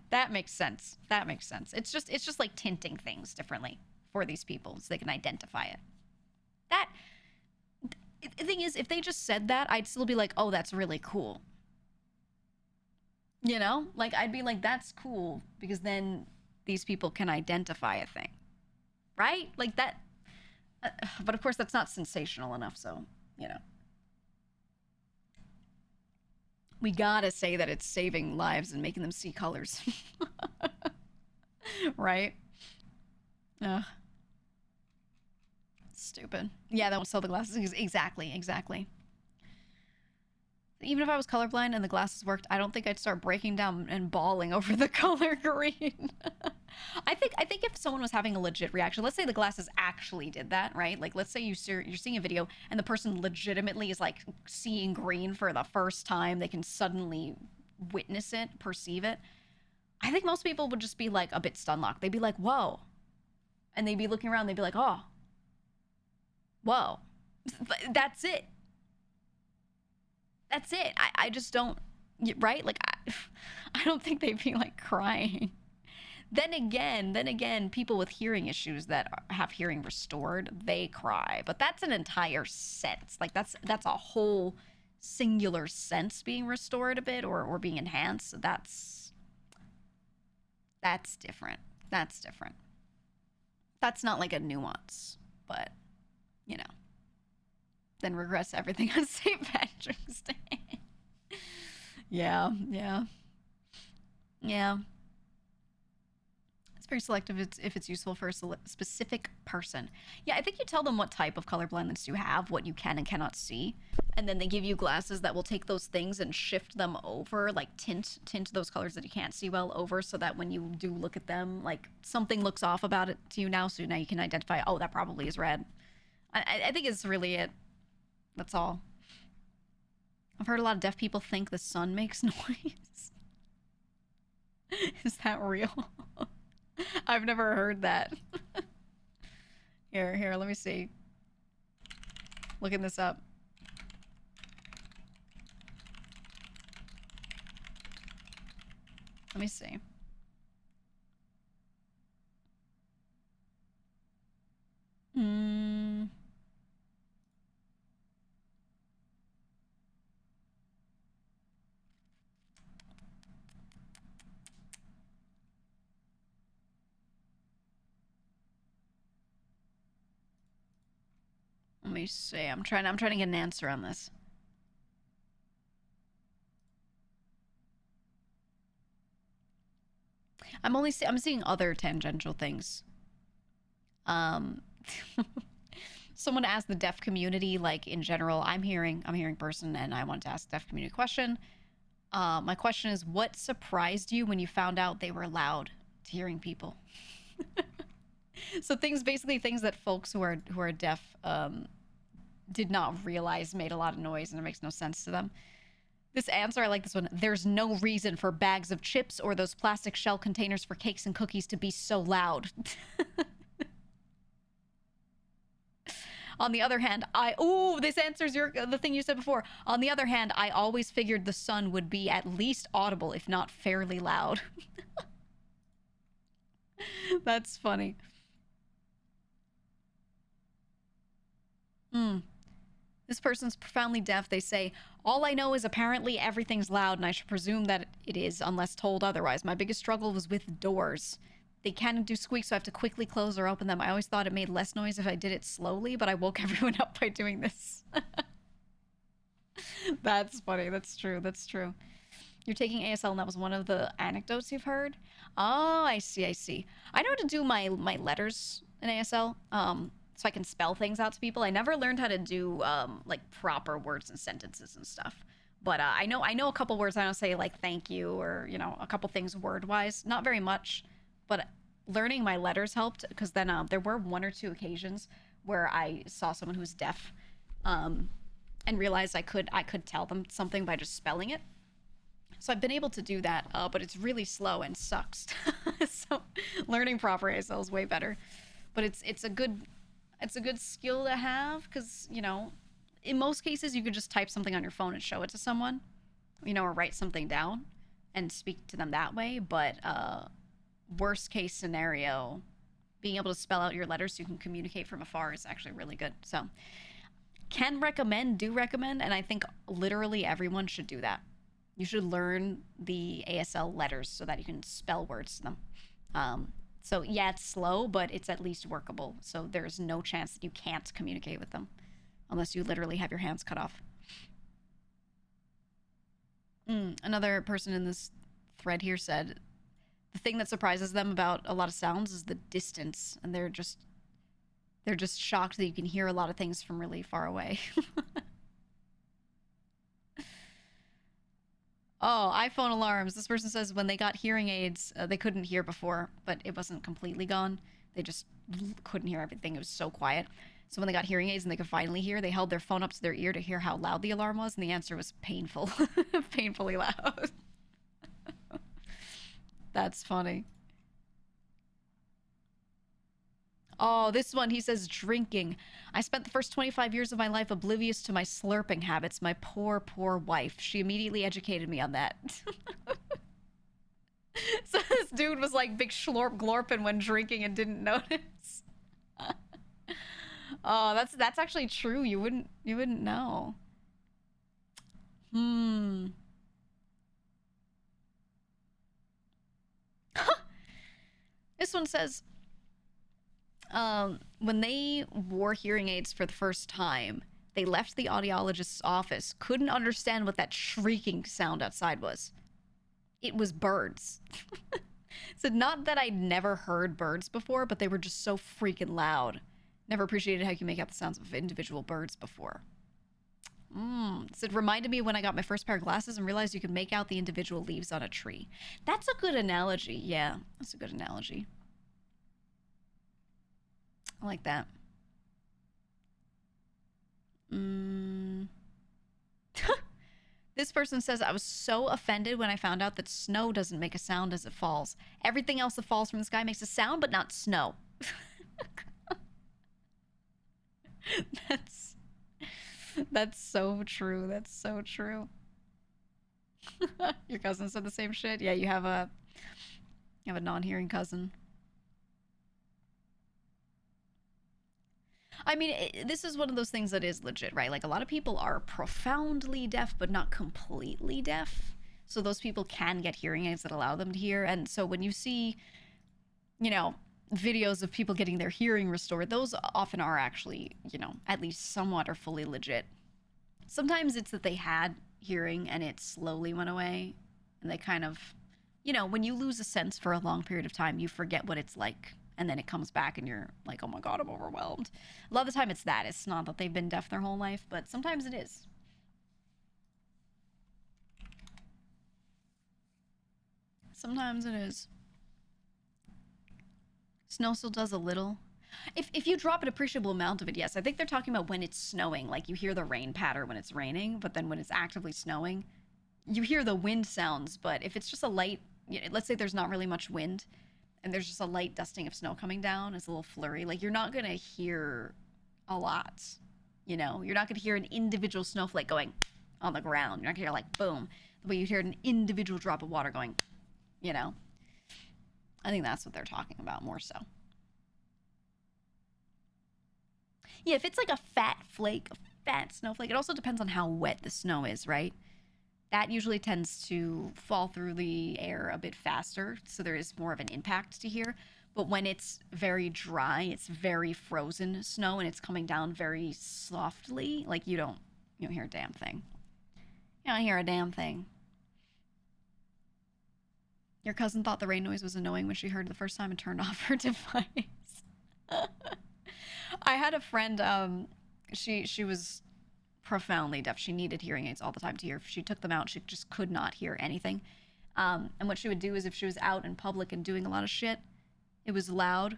that makes sense. That makes sense. It's just like tinting things differently for these people so they can identify it. That, the thing is, if they just said that, I'd still be like, oh, that's really cool. You know? Like, I'd be like, that's cool, because then these people can identify a thing. Right? Like, that... but of course, that's not sensational enough, so, you know. We gotta say that it's saving lives and making them see colors. Right? Ugh. Stupid. Yeah, that won't sell the glasses. Exactly. Even if I was colorblind and the glasses worked, I don't think I'd start breaking down and bawling over the color green. I think if someone was having a legit reaction, let's say the glasses actually did that, right? Like, let's say you're seeing a video and the person legitimately is like seeing green for the first time. They can suddenly witness it, perceive it. I think most people would just be like a bit stun locked. They'd be like, whoa. And they'd be looking around. They'd be like, oh, whoa. That's it. That's it. I just don't, right? Like, I don't think they'd be like crying. Then again, people with hearing issues that have hearing restored, they cry. But that's an entire sense. Like, that's a whole singular sense being restored a bit or being enhanced. So that's different. That's different. That's not like a nuance, but, you know. Then regress everything on St. Patrick's Day. Yeah. It's very selective if it's useful for a specific person. Yeah, I think you tell them what type of color blindness you have, what you can and cannot see, and then they give you glasses that will take those things and shift them over, like tint those colors that you can't see well over, so that when you do look at them, like, something looks off about it to you now, so now you can identify, oh, that probably is red. I think it's really it. That's all. I've heard a lot of deaf people think the sun makes noise. Is that real? I've never heard that. Here, let me see. Looking this up. Let me see. Let me see. I'm trying to get an answer on this. I'm seeing other tangential things. someone asked the deaf community, like in general, I'm hearing person, and I wanted to ask the deaf community a question. My question is, what surprised you when you found out they were loud to hearing people? So basically things that folks who are deaf did not realize made a lot of noise, and it makes no sense to them. This answer, I like this one. There's no reason for bags of chips or those plastic shell containers for cakes and cookies to be so loud. On the other hand, this answers the thing you said before. On the other hand, I always figured the sun would be at least audible, if not fairly loud. That's funny. This person's profoundly deaf. They say, all I know is apparently everything's loud, and I should presume that it is, unless told otherwise. My biggest struggle was with doors. They can't do squeaks, so I have to quickly close or open them. I always thought it made less noise if I did it slowly, but I woke everyone up by doing this. That's funny. That's true. That's true. You're taking ASL, and that was one of the anecdotes you've heard? Oh, I see. I see. I know how to do my letters in ASL, so I can spell things out to people. I never learned how to do like proper words and sentences and stuff. But I know a couple words. I don't say like thank you or a couple things word wise. Not very much, but learning my letters helped, because then there were one or two occasions where I saw someone who's deaf, and realized I could tell them something by just spelling it. So I've been able to do that, but it's really slow and sucks. So learning proper ASL is way better. But it's a good skill to have, because in most cases you could just type something on your phone and show it to someone, or write something down and speak to them that way. But worst case scenario, being able to spell out your letters so you can communicate from afar is actually really good. So do recommend, and I think literally everyone should do that. You should learn the ASL letters so that you can spell words to them. So yeah, it's slow, but it's at least workable. So there's no chance that you can't communicate with them unless you literally have your hands cut off. Another person in this thread here said the thing that surprises them about a lot of sounds is the distance, and they're just shocked that you can hear a lot of things from really far away. Oh, iPhone alarms. This person says when they got hearing aids, they couldn't hear before, but it wasn't completely gone. They just couldn't hear everything. It was so quiet. So when they got hearing aids and they could finally hear, they held their phone up to their ear to hear how loud the alarm was, and the answer was painful. Painfully loud. That's funny. Oh, this one, he says drinking. I spent the first 25 years of my life oblivious to my slurping habits. My poor, poor wife. She immediately educated me on that. So this dude was like big schlorp glorping when drinking and didn't notice. Oh, that's actually true. You wouldn't know. This one says, when they wore hearing aids for the first time, they left the audiologist's office, couldn't understand what that shrieking sound outside was. It was birds. So not that I'd never heard birds before, but they were just so freaking loud. Never appreciated how you can make out the sounds of individual birds before. So it reminded me when I got my first pair of glasses and realized you could make out the individual leaves on a tree. That's a good analogy. Yeah, that's a good analogy. I like that. This person says, I was so offended when I found out that snow doesn't make a sound as it falls. Everything else that falls from the sky makes a sound, but not snow. That's so true. That's so true. Your cousin said the same shit? Yeah, you have a non-hearing cousin. I mean, this is one of those things that is legit, right? Like, a lot of people are profoundly deaf, but not completely deaf. So those people can get hearing aids that allow them to hear. And so when you see, videos of people getting their hearing restored, those often are actually, at least somewhat or fully legit. Sometimes it's that they had hearing and it slowly went away. And they kind of, when you lose a sense for a long period of time, you forget what it's like and then it comes back and you're like, oh my god, I'm overwhelmed. A lot of the time it's that. It's not that they've been deaf their whole life, but sometimes it is. Sometimes it is. Snow still does a little. If you drop an appreciable amount of it, yes. I think they're talking about when it's snowing. Like, you hear the rain patter when it's raining, but then when it's actively snowing, you hear the wind sounds. But if it's just a light, let's say there's not really much wind, and there's just a light dusting of snow coming down, it's a little flurry, like, you're not going to hear a lot. You're not going to hear an individual snowflake going on the ground. You're not going to hear, like, boom, the way you hear an individual drop of water going, I think that's what they're talking about more so. Yeah, if it's like a fat flake, a fat snowflake, it also depends on how wet the snow is, right? That usually tends to fall through the air a bit faster, so there is more of an impact to hear. But when it's very dry, it's very frozen snow, and it's coming down very softly, like, you don't hear a damn thing. You don't hear a damn thing. Your cousin thought the rain noise was annoying when she heard it the first time and turned off her device. I had a friend, she was profoundly deaf. She needed hearing aids all the time to hear. If she took them out, she just could not hear anything. And what she would do is if she was out in public and doing a lot of shit, it was loud,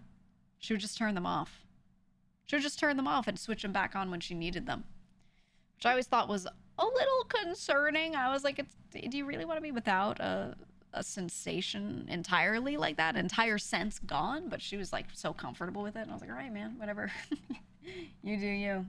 she would just turn them off. She would just turn them off and switch them back on when she needed them. Which I always thought was a little concerning. I was like, do you really want to be without a sensation entirely like that? Entire sense gone? But she was like so comfortable with it. And I was like, all right, man, whatever. You do you.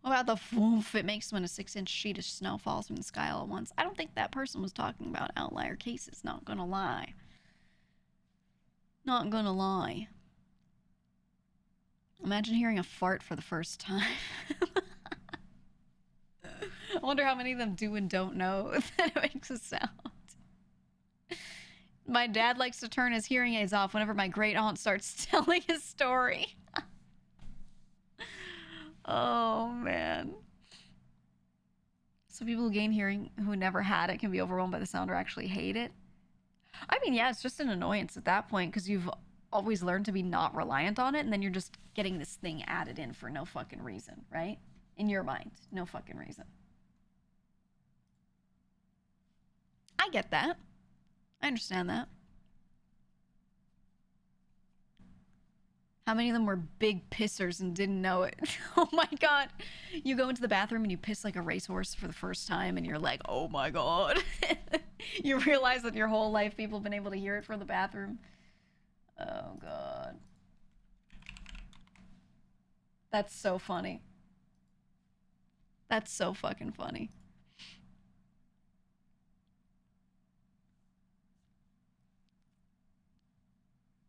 What about the woof it makes when a 6-inch sheet of snow falls from the sky all at once? I don't think that person was talking about outlier cases, not gonna lie. Not gonna lie. Imagine hearing a fart for the first time. I wonder how many of them do and don't know that it makes a sound. My dad likes to turn his hearing aids off whenever my great aunt starts telling his story. Oh, man. So people who gain hearing who never had it can be overwhelmed by the sound or actually hate it. I mean, yeah, it's just an annoyance at that point because you've always learned to be not reliant on it, and then you're just getting this thing added in for no fucking reason, right? In your mind, no fucking reason. I get that. I understand that. How many of them were big pissers and didn't know it? Oh my god. You go into the bathroom and you piss like a racehorse for the first time and you're like, oh my god. You realize that your whole life people have been able to hear it from the bathroom. Oh god. That's so funny. That's so fucking funny.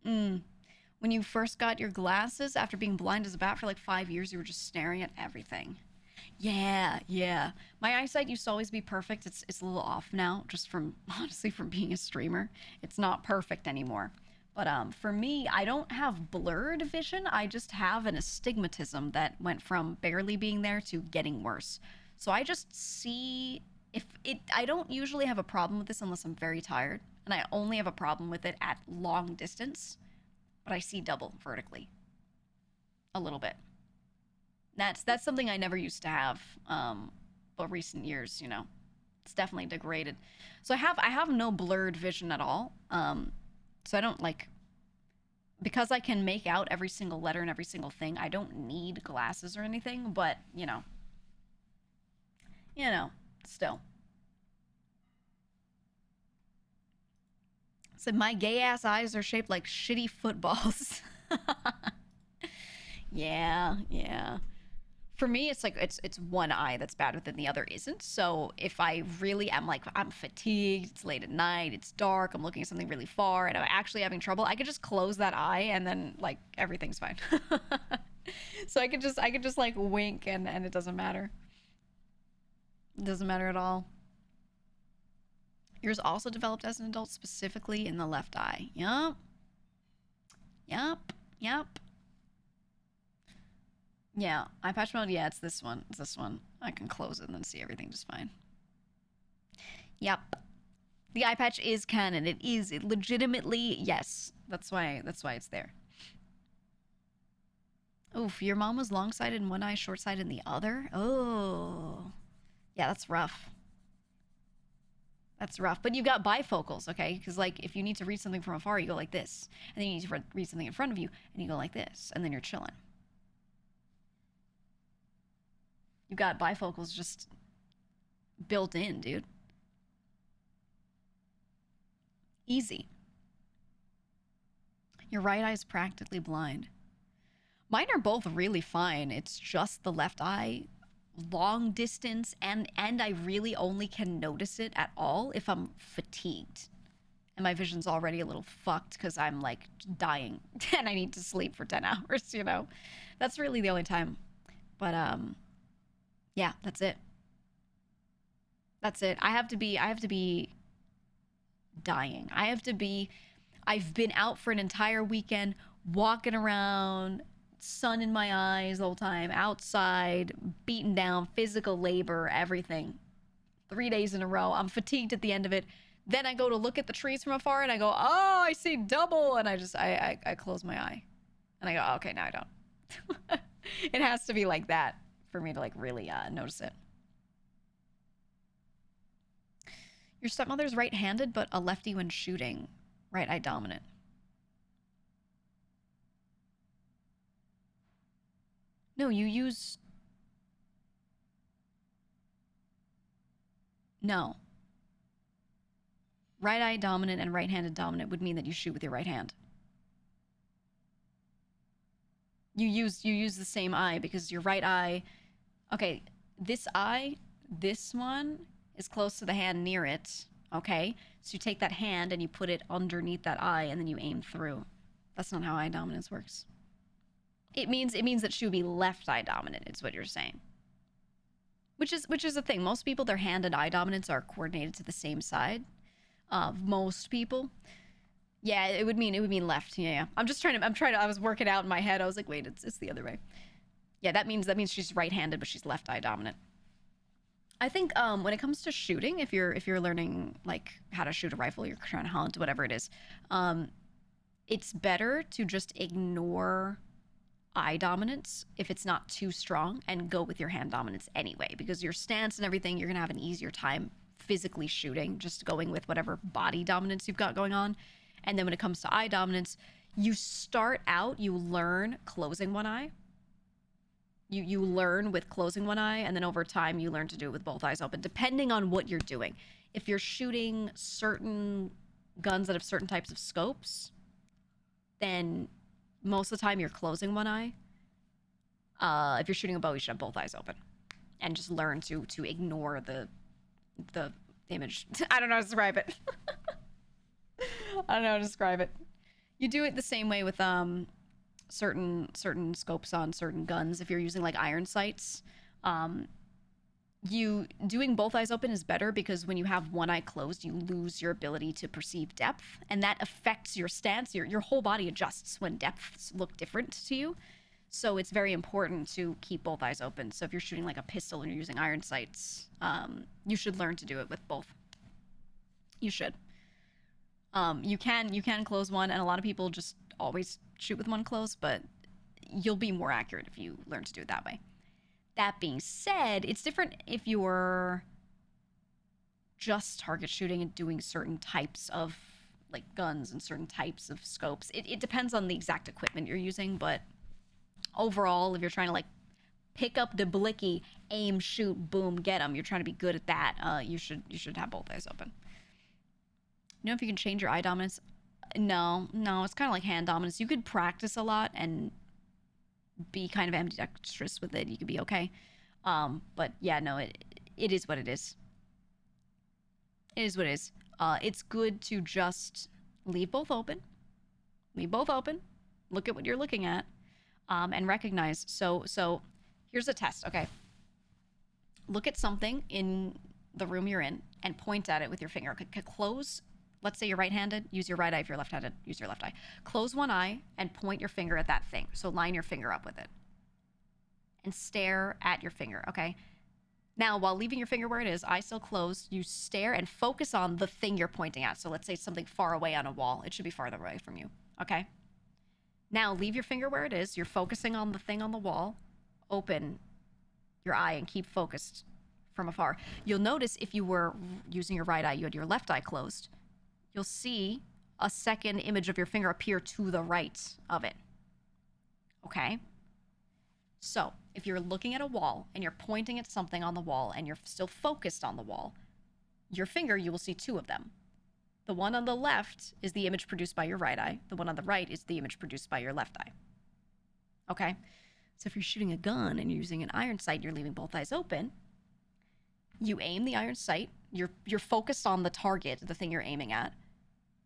When you first got your glasses, after being blind as a bat for like 5 years, you were just staring at everything. Yeah, yeah. My eyesight used to always be perfect. It's a little off now, just from, honestly, from being a streamer. It's not perfect anymore. But for me, I don't have blurred vision. I just have an astigmatism that went from barely being there to getting worse. So I just see, I don't usually have a problem with this unless I'm very tired. And I only have a problem with it at long distance. But I see double vertically. A little bit. That's something I never used to have. But recent years, it's definitely degraded. So I have no blurred vision at all. So I don't because I can make out every single letter and every single thing, I don't need glasses or anything, but still. So my gay ass eyes are shaped like shitty footballs. Yeah, yeah. For me, it's like it's one eye that's better than the other isn't. So if I really am like I'm fatigued, it's late at night, it's dark, I'm looking at something really far, and I'm actually having trouble, I could just close that eye and then like everything's fine. So I could just like wink and it doesn't matter. It doesn't matter at all. Yours also developed as an adult, specifically in the left eye. Yup. Yup. Yup. Yeah, eye patch mode. Yeah, it's this one. It's this one. I can close it and then see everything just fine. Yep. The eye patch is canon. It is. It legitimately, yes. That's why it's there. Oof, your mom was long-sighted in one eye, short-sighted in the other? Oh. Yeah, that's rough. That's rough. But you got bifocals, okay? Because, like, if you need to read something from afar, you go like this. And then you need to read something in front of you, and you go like this. And then you're chilling. You got bifocals just built in, dude. Easy. Your right eye is practically blind. Mine are both really fine. It's just the left eye, long distance, and I really only can notice it at all if I'm fatigued. And my vision's already a little fucked because I'm like dying and I need to sleep for 10 hours, you know? That's really the only time. But yeah, that's it. That's it. I have to be dying. I've been out for an entire weekend walking around, sun in my eyes the whole time, outside, beaten down, physical labor, everything. 3 days in a row. I'm fatigued at the end of it. Then I go to look at the trees from afar and I go, oh, I see double. And I close my eye. And I go, oh, okay, now I don't. It has to be like that for me to like really notice it. Your stepmother's right-handed, but a lefty when shooting. Right eye dominant. No, you use... No. Right eye dominant and right-handed dominant would mean that you shoot with your right hand. You use the same eye because your right eye... Okay, this eye, this one is close to the hand near it, okay? So you take that hand and you put it underneath that eye and then you aim through. That's not how eye dominance works. It means that she would be left eye dominant, is what you're saying. Which is the thing. Most people, their hand and eye dominance are coordinated to the same side. Most people. Yeah, it would mean left. Yeah. I'm trying to I was working out in my head. I was like, wait, it's the other way. Yeah, that means she's right-handed, but she's left eye dominant. I think when it comes to shooting, if you're learning like how to shoot a rifle, you're trying to hunt, whatever it is, it's better to just ignore eye dominance if it's not too strong and go with your hand dominance anyway, because your stance and everything, you're gonna have an easier time physically shooting just going with whatever body dominance you've got going on. And then when it comes to eye dominance, you start out, you learn closing one eye. You learn with closing one eye, and then over time you learn to do it with both eyes open, depending on what you're doing. If you're shooting certain guns that have certain types of scopes, then most of the time you're closing one eye. If you're shooting a bow, you should have both eyes open, and just learn to ignore the image. I don't know how to describe it. I don't know how to describe it. You do it the same way with certain scopes on certain guns. If you're using like iron sights, you doing both eyes open is better because when you have one eye closed, you lose your ability to perceive depth, and that affects your stance. Your whole body adjusts when depths look different to you. So it's very important to keep both eyes open. So if you're shooting like a pistol and you're using iron sights, you should learn to do it with both. You should. You can close one, and a lot of people just always shoot with one closed, but you'll be more accurate if you learn to do it that way. That being said, it's different if you're just target shooting and doing certain types of like guns and certain types of scopes. It depends on the exact equipment you're using, but overall, if you're trying to like pick up the blicky, aim, shoot, boom, get them, you're trying to be good at that, you should have both eyes open. You know if you can change your eye dominance? No, it's kind of like hand dominance. You could practice a lot and be kind of ambidextrous with it. You could be okay. But yeah, no, it is what it is. It is what it is. It's good to just leave both open. Leave both open. Look at what you're looking at, and recognize. So here's a test. Okay. Look at something in the room you're in and point at it with your finger. Close. Let's say you're right-handed, use your right eye. If you're left-handed, use your left eye. Close one eye and point your finger at that thing. So line your finger up with it. and stare at your finger, okay? Now, while leaving your finger where it is, eyes still closed, you stare and focus on the thing you're pointing at. So let's say it's something far away on a wall. It should be farther away from you, okay? Now, leave your finger where it is. You're focusing on the thing on the wall. Open your eye and keep focused from afar. You'll notice if you were using your right eye, you had your left eye closed, you'll see a second image of your finger appear to the right of it, okay? So, if you're looking at a wall and you're pointing at something on the wall and you're still focused on the wall, your finger, you will see two of them. The one on the left is the image produced by your right eye. The one on the right is the image produced by your left eye. Okay? So if you're shooting a gun and you're using an iron sight and you're leaving both eyes open, you aim the iron sight. You're focused on the target, the thing you're aiming at.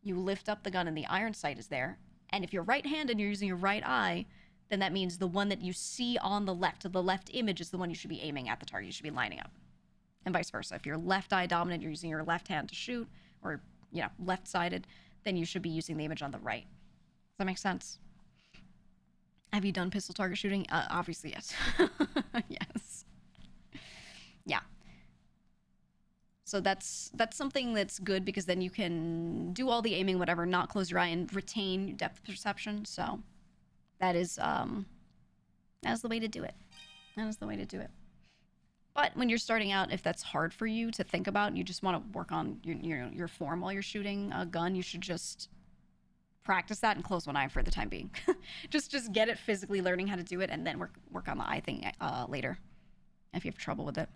You lift up the gun and the iron sight is there. And if you're right-handed and you're using your right eye, then that means the one that you see on the left image is the one you should be aiming at the target. You should be lining up. And vice versa. If you're left eye dominant, you're using your left hand to shoot, or, left-sided, then you should be using the image on the right. Does that make sense? Have you done pistol target shooting? Obviously, yes. Yes. Yeah. So that's something that's good because then you can do all the aiming, whatever, not close your eye and retain depth perception. So that is the way to do it. That is the way to do it. But when you're starting out, if that's hard for you to think about, you just want to work on your form while you're shooting a gun, you should just practice that and close one eye for the time being. just get it physically learning how to do it, and then work on the eye thing later if you have trouble with it.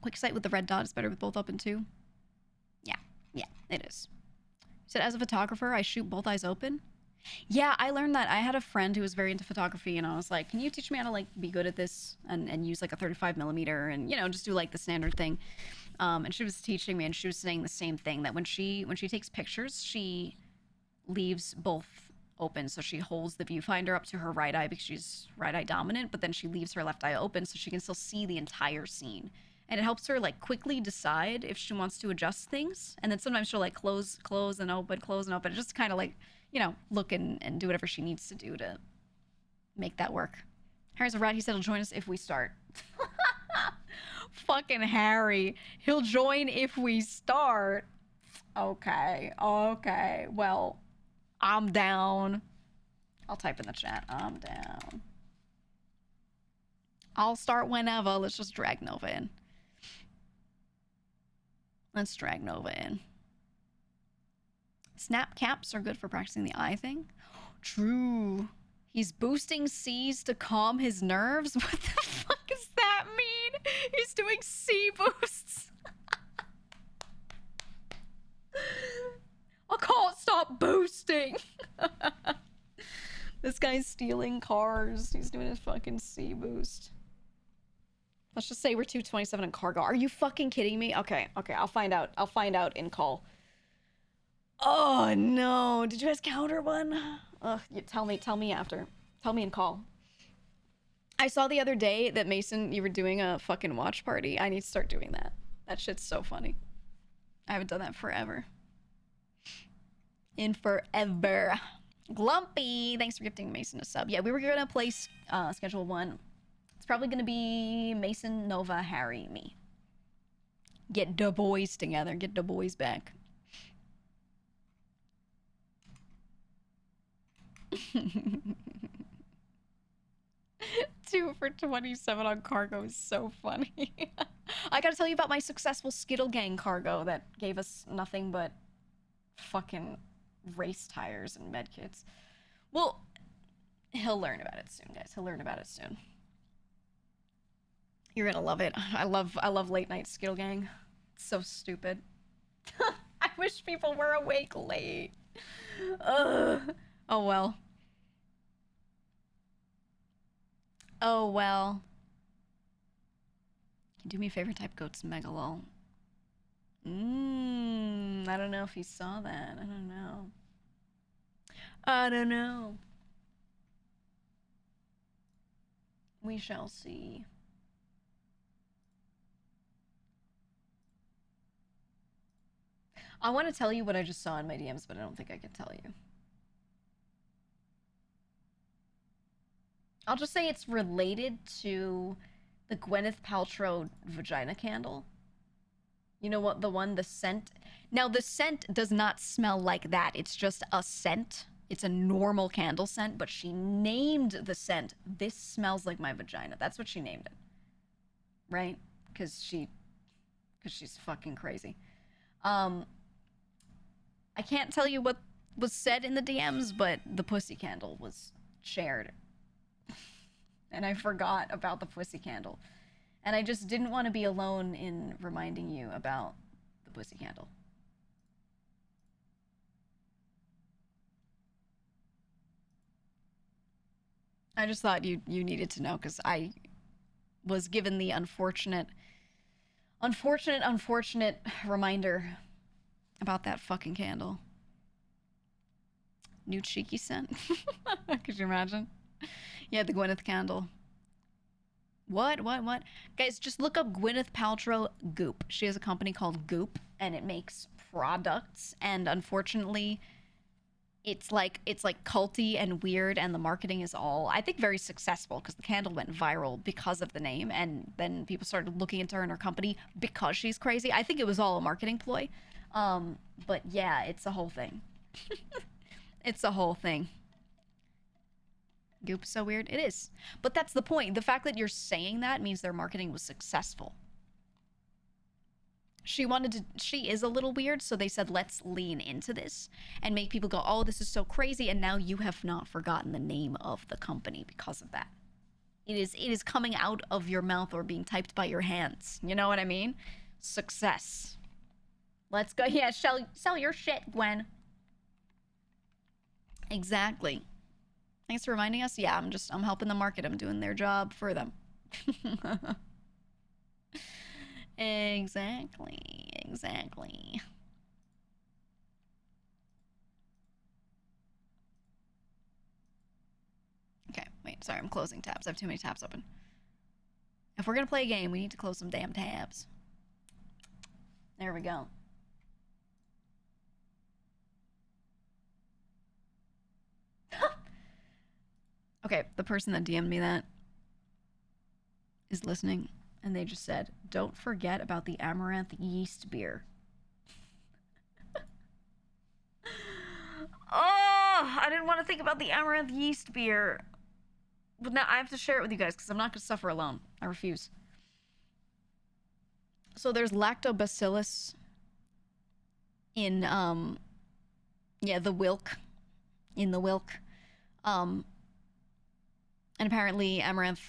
Quick sight with the red dot is better with both up and two. Yeah, it is. So as a photographer, I shoot both eyes open. Yeah, I learned that. I had a friend who was very into photography, and I was like, can you teach me how to be good at this and use a 35mm and just do the standard thing. And she was teaching me, and she was saying the same thing, that when she takes pictures, she leaves both open. So she holds the viewfinder up to her right eye because she's right eye dominant, but then she leaves her left eye open so she can still see the entire scene. And it helps her quickly decide if she wants to adjust things. And then sometimes she'll close and open, close and open. Just kind of look and do whatever she needs to do to make that work. Harry's a rat. He said he'll join us if we start. Fucking Harry. He'll join if we start. Okay. Well, I'm down. I'll type in the chat. I'm down. I'll start whenever. Let's just drag Nova in. Let's drag Nova in. Snap caps are good for practicing the eye thing. True. He's boosting C's to calm his nerves? What the fuck does that mean? He's doing C boosts. I can't stop boosting. This guy's stealing cars. He's doing his fucking C boost. Let's just say we're 227 in cargo. Are you fucking kidding me? Okay, I'll find out. I'll find out in call. Oh no, did you guys counter one? Ugh, tell me after. Tell me in call. I saw the other day that Mason, you were doing a fucking watch party. I need to start doing that. That shit's so funny. I haven't done that forever. In forever. Glumpy, thanks for gifting Mason a sub. Yeah, we were gonna play schedule 1. It's probably gonna be Mason, Nova, Harry, me. Get the boys together. Get the boys back. 2 for 27 on cargo is so funny. I gotta tell you about my successful Skittle Gang cargo that gave us nothing but fucking race tires and medkits. Well, he'll learn about it soon, guys. He'll learn about it soon. You're gonna love it. I love late night Skittle Gang. It's so stupid. I wish people were awake late. Ugh. Oh well. Oh well. Can you do me a favor? Type goats megalol. I don't know if he saw that. I don't know. We shall see. I want to tell you what I just saw in my DMs, but I don't think I can tell you. I'll just say it's related to the Gwyneth Paltrow vagina candle. You know what? The one, the scent. Now, the scent does not smell like that. It's just a scent. It's a normal candle scent, but she named the scent, "This smells like my vagina." That's what she named it. Right? Because she's fucking crazy. Um, I can't tell you what was said in the DMs, but the pussy candle was shared. And I forgot about the pussy candle. And I just didn't want to be alone in reminding you about the pussy candle. I just thought you needed to know because I was given the unfortunate reminder about that fucking candle. New cheeky scent. Could you imagine? Yeah, the Gwyneth candle. What? Guys, just look up Gwyneth Paltrow Goop. She has a company called Goop, and it makes products. And unfortunately, it's like culty and weird, and the marketing is all, I think, very successful because the candle went viral because of the name, and then people started looking into her and her company because she's crazy. I think it was all a marketing ploy. But yeah, it's a whole thing. It's a whole thing. Goop's so weird. It is. But that's the point. The fact that you're saying that means their marketing was successful. She is a little weird, so they said, let's lean into this and make people go, oh, this is so crazy. And now you have not forgotten the name of the company because of that. It is coming out of your mouth or being typed by your hands. You know what I mean? Success. Let's go. Yeah, sell your shit, Gwen. Exactly. Thanks for reminding us. Yeah, I'm helping the market. I'm doing their job for them. Exactly. Okay, wait, sorry, I'm closing tabs. I have too many tabs open. If we're gonna play a game, we need to close some damn tabs. There we go. Okay, the person that DM'd me that is listening, and they just said, don't forget about the amaranth yeast beer. Oh, I didn't want to think about the amaranth yeast beer. But now I have to share it with you guys because I'm not going to suffer alone. I refuse. So there's lactobacillus in, yeah, the wilk. In the wilk. And apparently Amaranth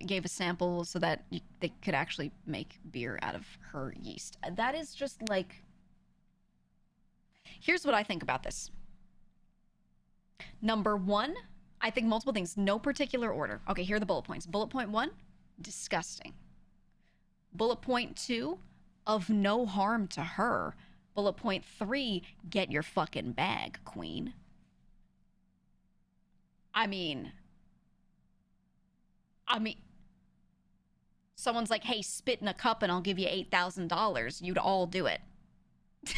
gave a sample so that they could actually make beer out of her yeast. That is just like... Here's what I think about this. Number one, I think multiple things. No particular order. Okay, here are the bullet points. Bullet point 1, disgusting. Bullet point 2, of no harm to her. Bullet point 3, get your fucking bag, queen. I mean, someone's like, hey, spit in a cup and I'll give you $8,000. You'd all do it.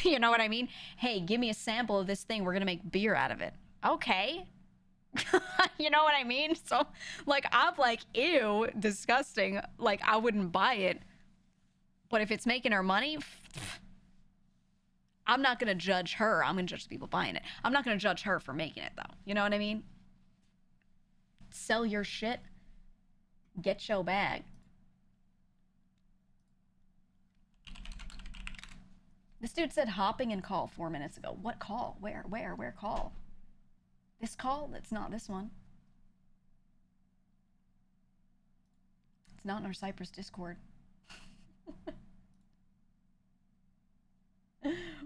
You know what I mean? Hey, give me a sample of this thing. We're going to make beer out of it. Okay. You know what I mean? So, like, I'm like, ew, disgusting. Like, I wouldn't buy it. But if it's making her money, I'm not going to judge her. I'm going to judge the people buying it. I'm not going to judge her for making it, though. You know what I mean? Sell your shit. Get your bag. This dude said hopping and call 4 minutes ago. What call? Where call? This call? It's not this one. It's not in our Cypress Discord.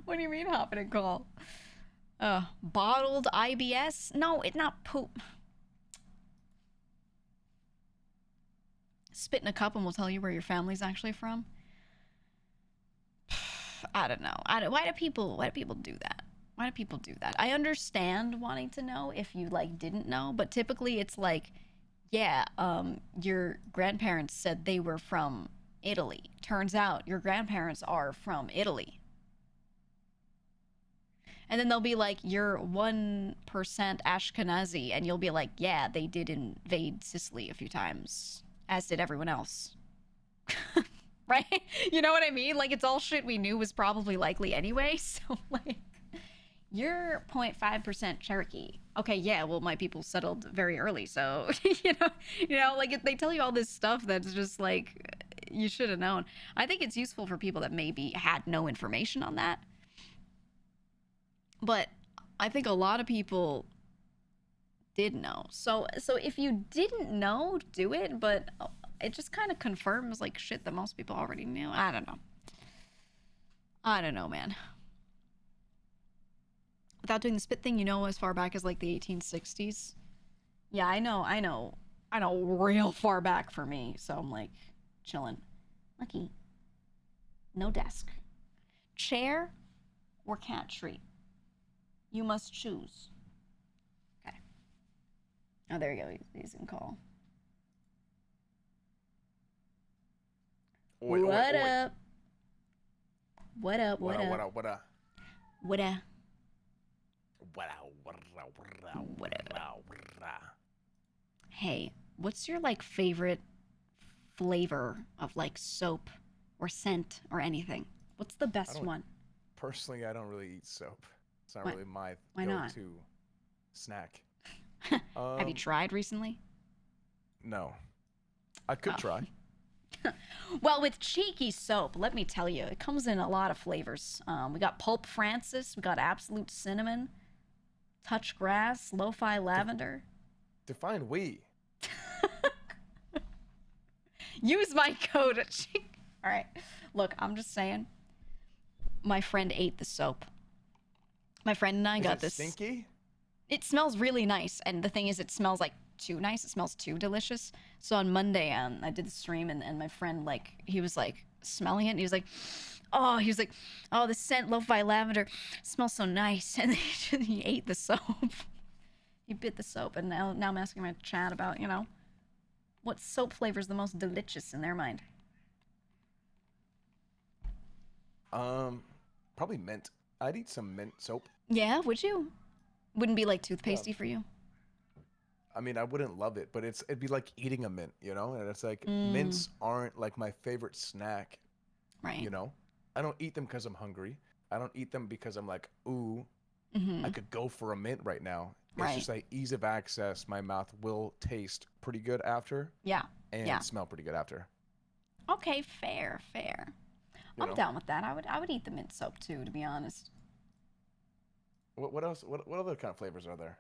What do you mean hopping and call? Bottled IBS? No, it's not poop. Spit in a cup and we'll tell you where your family's actually from. I don't know. Why do people do that? Why do people do that? I understand wanting to know if you like didn't know, but typically it's like, yeah, your grandparents said they were from Italy. Turns out your grandparents are from Italy. And then they'll be like, you're 1% Ashkenazi. And you'll be like, yeah, they did invade Sicily a few times, as did everyone else. Right? You know what I mean? Like, it's all shit we knew was probably likely anyway. So, like, you're 0.5% Cherokee. Okay, yeah, well, my people settled very early. So, like, they tell you all this stuff that's just like, you should have known. I think it's useful for people that maybe had no information on that. But I think a lot of people did know. So if you didn't know, do it, but it just kind of confirms like shit that most people already knew. I don't know, man. Without doing the spit thing, as far back as like the 1860s. Yeah, I know real far back for me. So I'm like chilling. Lucky. No desk. Chair or cat tree? You must choose. Okay. Oh, there you go. He's in call. Oi, What oi, oi. up? What up? What up, what up, what up? What up? What up, what up, What up? what up? Hey, what's your like favorite flavor of like soap or scent or anything? What's the best one? Personally, I don't really eat soap. It's not Why- really my why not? go-to snack. Have you tried recently? No. I could Oh. try. Well, with Cheeky soap, let me tell you, it comes in a lot of flavors. We got Pulp Francis, we got Absolute Cinnamon, Touch Grass, Lo-Fi Lavender. Define we. Use my code. All right. Look, I'm just saying. My friend ate the soap. My friend and I Is got it this. stinky? It smells really nice, and the thing is, it smells like too nice. It smells too delicious. So on Monday, I did the stream, and my friend he was like smelling it, and he was like, oh, the scent Lo-Fi Lavender smells so nice, and then he ate the soap. He bit the soap, and now I'm asking my chat about what soap flavor is the most delicious in their mind. Probably mint. I'd eat some mint soap. Yeah, would you? Wouldn't be like toothpastey for you? I mean, I wouldn't love it, but it'd be like eating a mint, And it's like mints aren't like my favorite snack, Right. I don't eat them because I'm hungry. I don't eat them because I'm like, ooh, I could go for a mint right now. It's Right. just like ease of access. My mouth will taste pretty good after Yeah. and Yeah. smell pretty good after. Okay, fair. I'm know? down with that. I would eat the mint soap too, to be honest. What else? What other kind of flavors are there?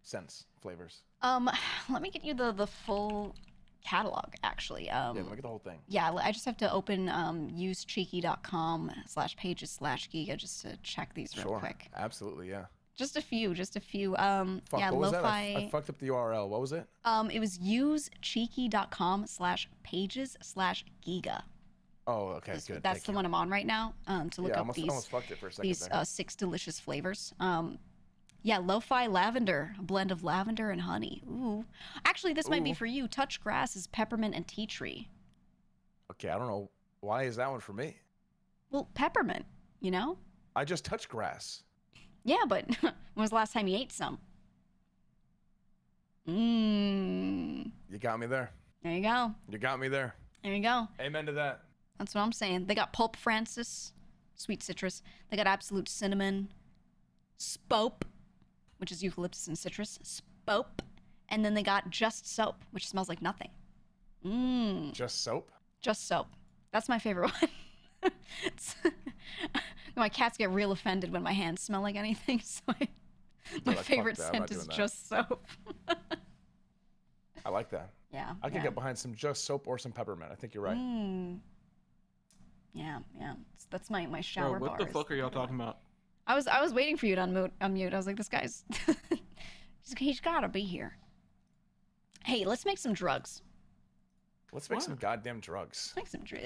Scents, flavors. Let me get you the full catalog actually. Yeah, let me get the whole thing. Yeah, I just have to open usecheeky.com/pages/GEEGA just to check these real quick. Absolutely, yeah. Just a few. Fuck, Yeah, what was that? Lo-Fi. I fucked up the URL. What was it? It was usecheeky.com/pages/GEEGA. Oh, okay, good. That's the one I'm on right now. To look yeah, up almost fucked it for a second these there. 6 delicious flavors. Yeah, Lo-Fi Lavender, a blend of lavender and honey. Ooh. Actually, this might be Ooh. for you. Touch Grass is peppermint and tea tree. Okay, I don't know. Why is that one for me? Well, peppermint, I just touched grass. Yeah, but when was the last time you ate some? Mmm. You got me there. There you go. You got me there. There you go. Amen to that. That's what I'm saying. They got Pulp Francis, sweet citrus. They got Absolute Cinnamon, Spope, which is eucalyptus and citrus. Spope. And then they got Just Soap, which smells like nothing. Mmm. Just soap? Just Soap. That's my favorite one. My cats get real offended when my hands smell like anything, so my like, fuck favorite that, I'm not scent is doing that. Just Soap. I like that. Yeah. I could get behind some just soap or some peppermint. I think you're right. Yeah. That's my shower Bro, what the bars. fuck are y'all talking about? I was waiting for you to unmute. I was like, this guy's he's gotta be here. Hey, let's make some drugs. Let's make What? some goddamn drugs. Let's make some drugs.